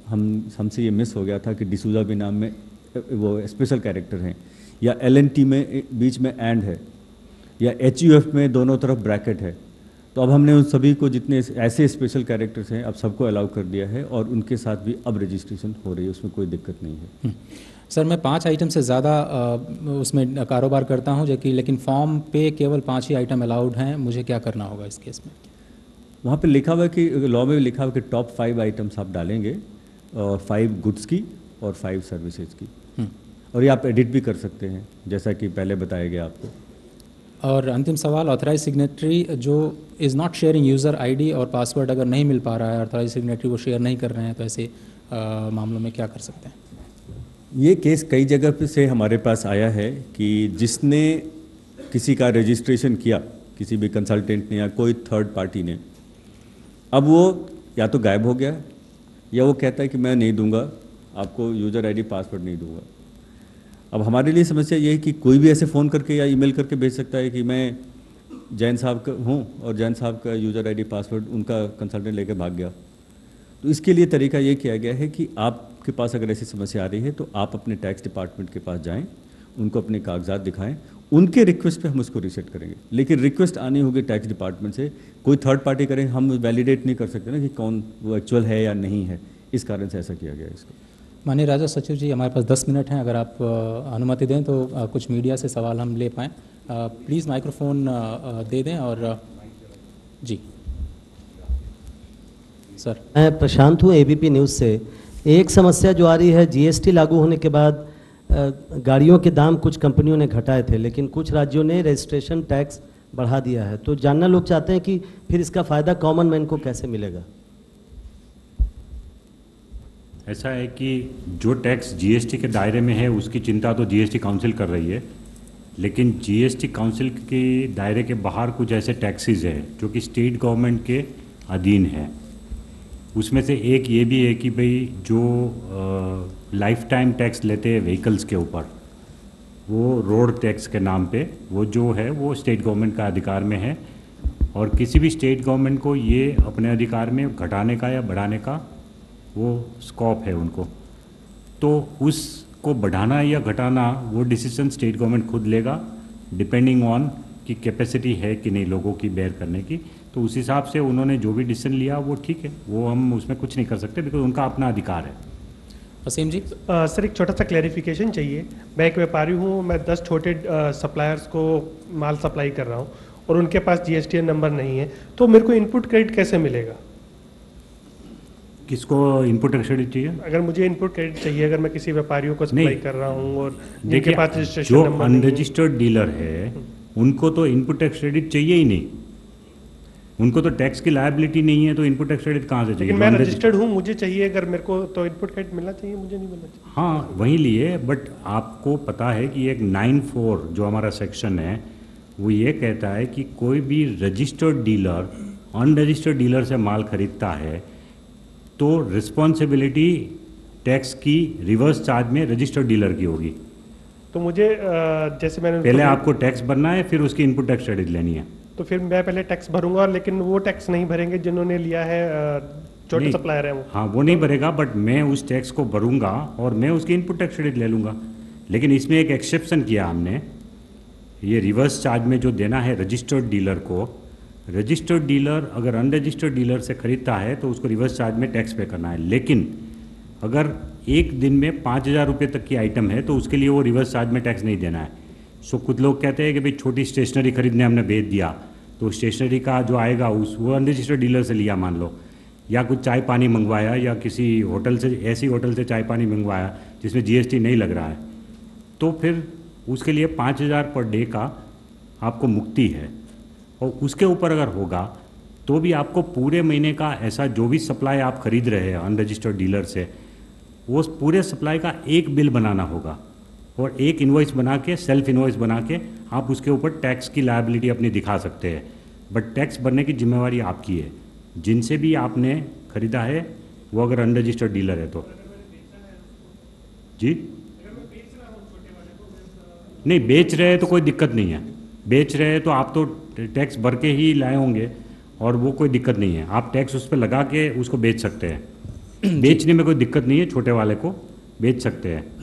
हमसे ये मिस हो गया था कि डिसूजा भी नाम में वो स्पेशल कैरेक्टर हैं, या LNT में बीच में एंड है, या HUF में दोनों तरफ ब्रैकेट है। तो अब हमने उन सभी को जितने ऐसे स्पेशल कैरेक्टर्स हैं अब सबको अलाउ कर दिया है और उनके साथ भी अब रजिस्ट्रेशन हो रही है, उसमें कोई दिक्कत नहीं है। सर, मैं 5 आइटम से ज़्यादा उसमें कारोबार करता हूँ लेकिन फॉर्म पे केवल 5 ही आइटम अलाउड हैं, मुझे क्या करना होगा इस केस में? वहाँ पे लिखा हुआ है कि लॉ में लिखा हुआ है कि टॉप 5 आइटम्स आप डालेंगे, 5 गुड्स की और 5 सर्विसेज की, और ये आप एडिट भी कर सकते हैं जैसा कि पहले बताया गया आपको। और अंतिम सवाल, ऑथराइज सिग्नेटरी जो is not sharing user ID और पासवर्ड अगर नहीं मिल पा रहा है, ऑथराइज सिग्नेटरी वो शेयर नहीं कर रहे हैं, तो ऐसे मामलों में क्या कर सकते हैं? ये केस कई जगह पे से हमारे पास आया है कि जिसने किसी का रजिस्ट्रेशन किया, किसी भी कंसल्टेंट ने या कोई थर्ड पार्टी ने, अब वो या तो गायब हो गया या वो कहता है कि मैं नहीं दूंगा आपको, यूज़र आईडी पासवर्ड नहीं दूंगा। अब हमारे लिए समस्या ये है कि कोई भी ऐसे फ़ोन करके या ईमेल करके भेज सकता है कि मैं जैन साहब का हूँ और जैन साहब का यूज़र आईडी पासवर्ड उनका कंसल्टेंट लेके भाग गया। तो इसके लिए तरीका ये किया गया है कि आपके पास अगर ऐसी समस्या आ रही है तो आप अपने टैक्स डिपार्टमेंट के पास जाएं, उनको अपने कागजात दिखाएं, उनके रिक्वेस्ट पे हम उसको रीसेट करेंगे। लेकिन रिक्वेस्ट आनी होगी टैक्स डिपार्टमेंट से, कोई थर्ड पार्टी करें, हम वैलिडेट नहीं कर सकते ना कि कौन वो एक्चुअल है या नहीं है, इस कारण से ऐसा किया गया है इसको। माननीय राजस्व सचिव जी, हमारे पास 10 मिनट हैं, अगर आप अनुमति दें तो कुछ मीडिया से सवाल हम ले पाएँ। प्लीज़ माइक्रोफोन दे दें। और जी सर। मैं प्रशांत हूँ एबीपी न्यूज़ से। एक समस्या जो आ रही है, जीएसटी लागू होने के बाद गाड़ियों के दाम कुछ कंपनियों ने घटाए थे, लेकिन कुछ राज्यों ने रजिस्ट्रेशन टैक्स बढ़ा दिया है। तो जानना लोग चाहते हैं कि फिर इसका फ़ायदा कॉमन मैन को कैसे मिलेगा? ऐसा है कि जो टैक्स जीएसटी के दायरे में है उसकी चिंता तो जीएसटी काउंसिल कर रही है, लेकिन जीएसटी काउंसिल के दायरे के बाहर कुछ ऐसे टैक्सेस हैं जो कि स्टेट गवर्नमेंट के अधीन है। उसमें से एक ये भी है कि भाई जो लाइफ टाइम टैक्स लेते हैं व्हीकल्स के ऊपर, वो रोड टैक्स के नाम पे, वो जो है वो स्टेट गवर्नमेंट का अधिकार में है, और किसी भी स्टेट गवर्नमेंट को ये अपने अधिकार में घटाने का या बढ़ाने का वो स्कोप है उनको। तो उसको बढ़ाना या घटाना वो डिसीजन स्टेट गवर्नमेंट खुद लेगा, डिपेंडिंग ऑन कि कैपेसिटी है कि नहीं लोगों की बेयर करने की। तो उस हिसाब से उन्होंने जो भी डिसीजन लिया वो ठीक है, वो हम उसमें कुछ नहीं कर सकते, बिकॉज उनका अपना अधिकार है। वसीम जी। सर, एक छोटा सा क्लैरिफिकेशन चाहिए। मैं एक व्यापारी हूँ, मैं 10 छोटे सप्लायर्स को माल सप्लाई कर रहा हूँ और उनके पास जीएसटीएन नंबर नहीं है, तो मेरे को इनपुट क्रेडिट कैसे मिलेगा? किसको इनपुट क्रेडिट चाहिए? अगर मुझे इनपुट क्रेडिट चाहिए, अगर मैं किसी व्यापारियों को सप्लाई कर रहा हूँ और जिनके पास रजिस्ट्रेशन जो नंबर अनरजिस्टर्ड डीलर है उनको तो इनपुट टैक्स क्रेडिट चाहिए ही नहीं, उनको तो टैक्स की लायबिलिटी नहीं है, तो इनपुट टैक्स क्रेडिट कहाँ से चाहिए? लेकिन मैं रजिस्टर्ड हूँ, मुझे चाहिए, अगर मेरे को तो इनपुट क्रेडिट मिलना चाहिए, मुझे नहीं मिलना चाहिए। हाँ वही लिए, बट आपको पता है कि एक 9(4) जो हमारा सेक्शन है वो ये कहता है कि कोई भी रजिस्टर्ड डीलर अनरजिस्टर्ड डीलर से माल खरीदता है तो रिस्पॉन्सिबिलिटी टैक्स की रिवर्स चार्ज में रजिस्टर्ड डीलर की होगी। तो मुझे जैसे मैंने पहले आपको टैक्स भरना है, फिर उसकी इनपुट टैक्स क्रेडिट लेनी है। तो फिर मैं पहले टैक्स भरूंगा, लेकिन वो टैक्स नहीं भरेंगे जिन्होंने लिया है, छोटे सप्लायर है वो। हाँ वो नहीं भरेगा, बट मैं उस टैक्स को भरूंगा और मैं उसकी इनपुट टैक्स क्रेडिट ले लूँगा। लेकिन इसमें एक एक्सेप्शन किया हमने, ये रिवर्स चार्ज में जो देना है रजिस्टर्ड डीलर को, रजिस्टर्ड डीलर अगर अनरजिस्टर्ड डीलर से खरीदता है तो उसको रिवर्स चार्ज में टैक्स पे करना है। लेकिन अगर एक दिन में 5,000 रुपये तक की आइटम है तो उसके लिए वो रिवर्स चार्ज में टैक्स नहीं देना है। सो कुछ लोग कहते हैं कि भाई छोटी स्टेशनरी खरीदने हमने भेज दिया तो स्टेशनरी का जो आएगा उस वो अनरजिस्टर्ड डीलर से लिया मान लो, या कुछ चाय पानी मंगवाया या किसी होटल से, ऐसी होटल से चाय पानी मंगवाया जिसमें जीएसटी नहीं लग रहा है, तो फिर उसके लिए 5,000 पर डे का आपको मुक्ति है। और उसके ऊपर अगर होगा तो भी आपको पूरे महीने का ऐसा जो भी सप्लाई आप खरीद रहे हैं अनरजिस्टर्ड डीलर से, वो पूरे सप्लाई का एक बिल बनाना होगा और एक इन्वॉइस बना के, सेल्फ इन्वॉइस बना के आप उसके ऊपर टैक्स की लायबिलिटी अपनी दिखा सकते हैं। बट टैक्स भरने की जिम्मेवारी आपकी है, जिनसे भी आपने खरीदा है वो अगर अनरजिस्टर्ड डीलर है तो। जी नहीं, बेच रहे हैं तो कोई दिक्कत नहीं है, बेच रहे हैं तो आप तो टैक्स भर के ही लाए होंगे और वो कोई दिक्कत नहीं है, आप टैक्स उस पर लगा के उसको बेच सकते हैं। बेचने में कोई दिक्कत नहीं है, छोटे वाले को बेच सकते हैं।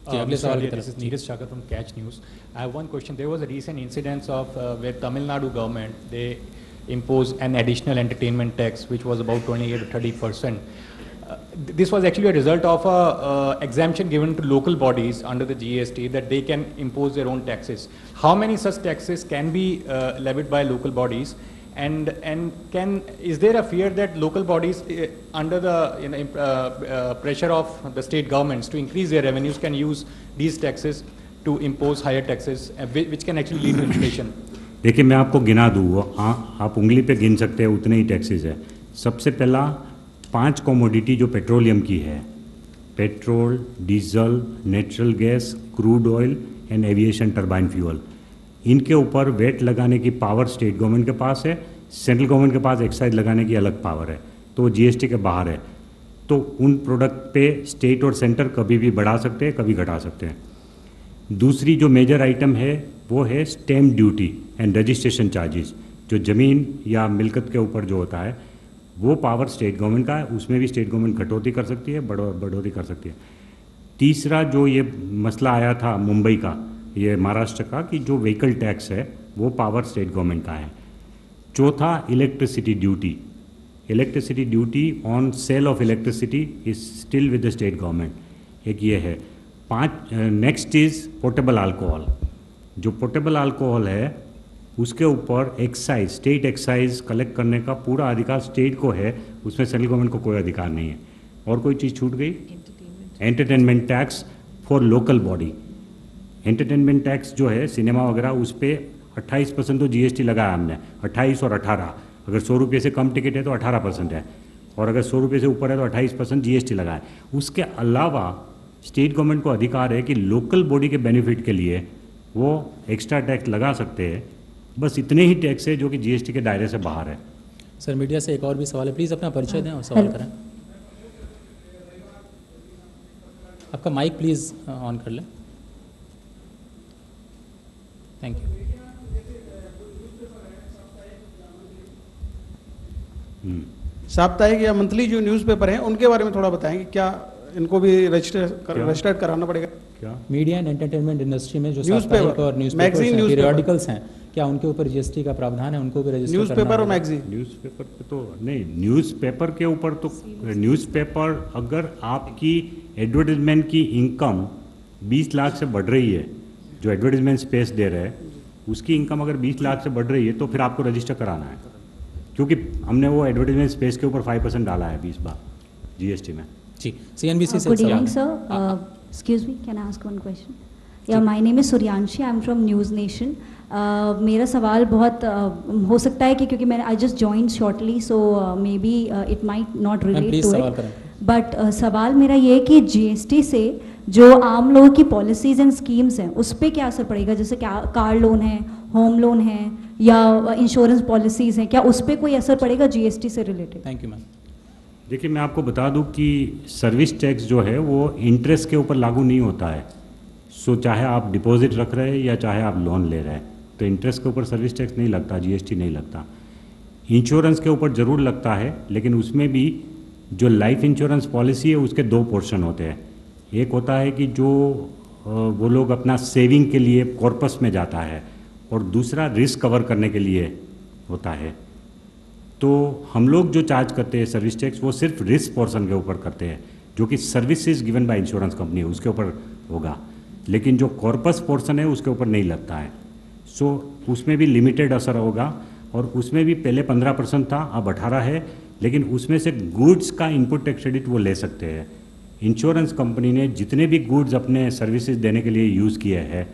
This is Neeraj Chakar from Catch News. I have one question. There was a recent incident of where Tamil Nadu government, they imposed an additional entertainment tax which was about 28 to 30%. This was actually a result of a exemption given to local bodies under the GST that they can impose their own taxes. How many such taxes can be levied by local bodies? And is there a fear that local bodies under the pressure of the state governments to increase their revenues can use these taxes to impose higher taxes, which can actually lead to inflation? देखिए मैं आपको गिना दूँ, आप उंगली पे गिन सकते हैं, उतने ही टैक्सेस है। सबसे पहला 5 कमोडिटी जो पेट्रोलियम की है, petrol, diesel, natural gas, crude oil and aviation turbine fuel, इनके ऊपर वेट लगाने की पावर स्टेट गवर्नमेंट के पास है, सेंट्रल गवर्नमेंट के पास एक्साइज लगाने की अलग पावर है, तो जीएसटी के बाहर है। तो उन प्रोडक्ट पे स्टेट और सेंटर कभी भी बढ़ा सकते हैं, कभी घटा सकते हैं। दूसरी जो मेजर आइटम है वो है stamp duty and registration charges, जो ज़मीन या मिल्कत के ऊपर जो होता है वो पावर स्टेट गवर्नमेंट का है, उसमें भी स्टेट गवर्नमेंट कटौती कर सकती है, बढ़ोतरी कर सकती है। तीसरा जो ये मसला आया था मुंबई का, ये महाराष्ट्र का, कि जो व्हीकल टैक्स है वो पावर स्टेट गवर्नमेंट का है। चौथा electricity duty, electricity duty on sale of electricity is still with the state government, एक ये है। नेक्स्ट इज पोर्टेबल अल्कोहल, जो पोर्टेबल अल्कोहल है उसके ऊपर एक्साइज, स्टेट एक्साइज कलेक्ट करने का पूरा अधिकार स्टेट को है, उसमें सेंट्रल गवर्नमेंट को कोई अधिकार नहीं है। और कोई चीज़ छूट गई? Entertainment tax for local body, entertainment tax जो है सिनेमा वगैरह, उस पर 28% तो जीएसटी लगाया हमने, 28 और 18। अगर 100 रुपये से कम टिकट है तो 18% है, और अगर 100 रुपये से ऊपर है तो 28% जीएसटी लगा है। उसके अलावा स्टेट गवर्नमेंट को अधिकार है कि लोकल बॉडी के बेनिफिट के लिए वो एक्स्ट्रा टैक्स लगा सकते हैं। बस इतने ही टैक्स है जो कि जीएसटी के दायरे से बाहर है। सर मीडिया से एक और भी सवाल है, प्लीज़ अपना परिचय दें और सवाल करें। आपका माइक प्लीज़ ऑन कर लें। Thank you. साप्ताहिक या मंथली जो न्यूज़पेपर हैं उनके बारे में थोड़ा बताएंगे, क्या इनको भी रजिस्टर्ड कराना पड़ेगा? क्या मीडिया एंड एंटरटेनमेंट इंडस्ट्री में जो न्यूज़पेपर साप्ताहिक और मैगजीन न्यूज़पेपर्स हैं, पीरियडिकल्स हैं, क्या उनके ऊपर जीएसटी का प्रावधान है? उनको भी रजिस्टर करना न्यूज़पेपर और होगा? मैगजीन, न्यूज़पेपर पे तो नहीं, न्यूज़पेपर के ऊपर तो न्यूज़पेपर अगर आपकी एडवर्टाइजमेंट की इनकम 20 लाख से बढ़ रही है, जो एडवर्टाइजमेंट स्पेस दे रहे हैं उसकी इनकम अगर 20 लाख से बढ़ रही है तो फिर आपको रजिस्टर कराना है, क्योंकि हमने वो एडवर्टाइजमेंट स्पेस के ऊपर 5% डाला है 20 बार जीएसटी में। जी, सीएनबीसी से Good सवाल evening, है। sir. Excuse me, can I ask one question? Yeah, my name is Suryanshi. I'm from News Nation. मेरा सवाल बहुत हो सकता है कि क्योंकि मैंने I just joined shortly, so maybe it might not relate please to सवाल it. करें। But सवाल मेरा ये है कि जीएसटी से जो आम लोगों की पॉलिसीज एंड स्कीम्स हैं उस पर क्या असर पड़ेगा? जैसे कार लोन है, होम लोन है या इंश्योरेंस पॉलिसीज हैं, क्या उस पर कोई असर पड़ेगा जीएसटी से रिलेटेड? Thank you ma'am. देखिए मैं आपको बता दूं कि सर्विस टैक्स जो है वो इंटरेस्ट के ऊपर लागू नहीं होता है। सो चाहे आप डिपॉजिट रख रहे हैं या चाहे आप लोन ले रहे हैं, तो इंटरेस्ट के ऊपर सर्विस टैक्स नहीं लगता, जीएसटी नहीं लगता। इंश्योरेंस के ऊपर ज़रूर लगता है, लेकिन उसमें भी जो लाइफ इंश्योरेंस पॉलिसी है उसके 2 पोर्शन होते हैं। एक होता है कि जो वो लोग अपना सेविंग के लिए कॉर्पस में जाता है, और दूसरा रिस्क कवर करने के लिए होता है। तो हम लोग जो चार्ज करते हैं सर्विस टैक्स वो सिर्फ रिस्क पोर्शन के ऊपर करते हैं, जो कि services given by insurance company है उसके ऊपर होगा, लेकिन जो कॉर्पस पोर्शन है उसके ऊपर नहीं लगता है। सो उसमें भी लिमिटेड असर होगा, और उसमें भी पहले 15% था, अब 18 है, लेकिन उसमें से गुड्स का इनपुट टैक्स क्रेडिट वो ले सकते हैं। इंश्योरेंस कंपनी ने जितने भी गुड्स अपने सर्विसेज देने के लिए यूज़ किए हैं,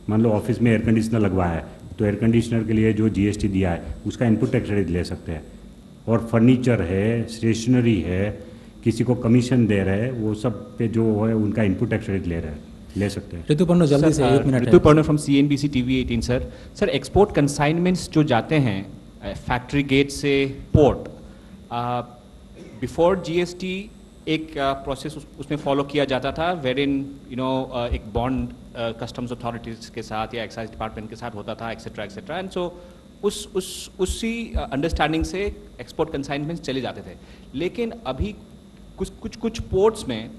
मान लो ऑफिस में एयर कंडीशनर लगवाया है तो एयर कंडीशनर के लिए जो जीएसटी दिया है उसका इनपुट टैक्स क्रेडिट ले सकते हैं। और फर्नीचर है, स्टेशनरी है, किसी को कमीशन दे रहे हैं, वो सब पे जो है उनका इनपुट टैक्स क्रेडिट ले सकते हैं। ऋतुपर्णो जल्दी से 1 मिनट। Rituparno from CNBC TV 18 sir. Sir export consignments जो जाते हैं फैक्ट्री गेट से पोर्ट, बिफोर जीएसटी एक प्रोसेस उसमें फॉलो किया जाता था, वेर इन एक बॉन्ड कस्टम्स अथॉरिटीज़ के साथ या एक्साइज डिपार्टमेंट के साथ होता था, एक्सेट्रा एक्सेट्रा, एंड सो उसी अंडरस्टैंडिंग से एक्सपोर्ट कंसाइनमेंट्स चले जाते थे। लेकिन अभी कुछ पोर्ट्स में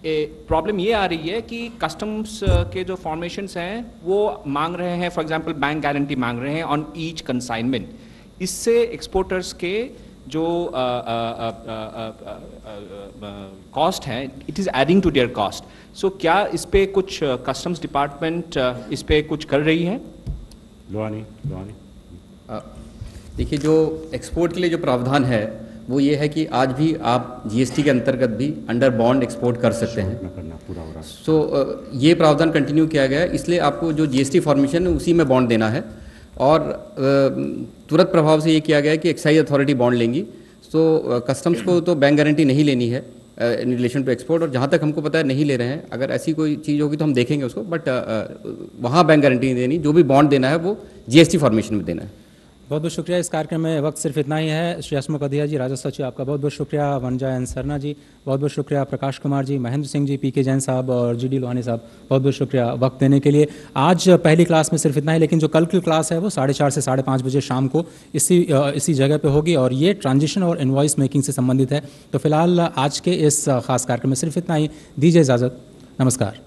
प्रॉब्लम ये आ रही है कि कस्टम्स के जो फॉर्मेशंस हैं वो मांग रहे हैं, फॉर एग्जांपल बैंक गारंटी मांग रहे हैं ऑन ईच कंसाइनमेंट। इससे एक्सपोर्टर्स के जो कॉस्ट है, it is adding to their cost. So क्या इस पे कुछ कस्टम्स डिपार्टमेंट इस पे कुछ कर रही है? लोहानी देखिए, जो एक्सपोर्ट के लिए जो प्रावधान है वो ये है कि आज भी आप जीएसटी के अंतर्गत भी अंडर बॉन्ड एक्सपोर्ट कर सकते हैं। सो ये प्रावधान कंटिन्यू किया गया है, इसलिए आपको जो जीएसटी फॉर्मेशन है उसी में बॉन्ड देना है। और तुरंत प्रभाव से ये किया गया है कि एक्साइज अथॉरिटी बॉन्ड लेंगी। तो कस्टम्स को तो बैंक गारंटी नहीं लेनी है इन रिलेशन टू एक्सपोर्ट, और जहाँ तक हमको पता है नहीं ले रहे हैं। अगर ऐसी कोई चीज़ होगी तो हम देखेंगे उसको, बट वहाँ बैंक गारंटी नहीं देनी। जो भी बॉन्ड देना है वो जीएसटी फॉर्मेशन में देना है। बहुत बहुत शुक्रिया। इस कार्यक्रम में वक्त सिर्फ इतना ही है। श्री हसमुख अधिया जी, राजस्व सचिव, आपका बहुत बहुत शुक्रिया। वनजा एन सरना जी बहुत बहुत शुक्रिया। प्रकाश कुमार जी, महेंद्र सिंह जी, पीके जैन साहब और जीडी लोहानी साहब बहुत बहुत शुक्रिया वक्त देने के लिए। आज पहली क्लास में सिर्फ इतना ही, लेकिन जो कल की क्लास है वो 4:30 से 5:30 बजे शाम को इसी जगह पे होगी और ये ट्रांजिशन और इनवॉइस मेकिंग से संबंधित है। तो फिलहाल आज के इस खास कार्यक्रम में सिर्फ इतना ही। दीजिए इजाज़त, नमस्कार।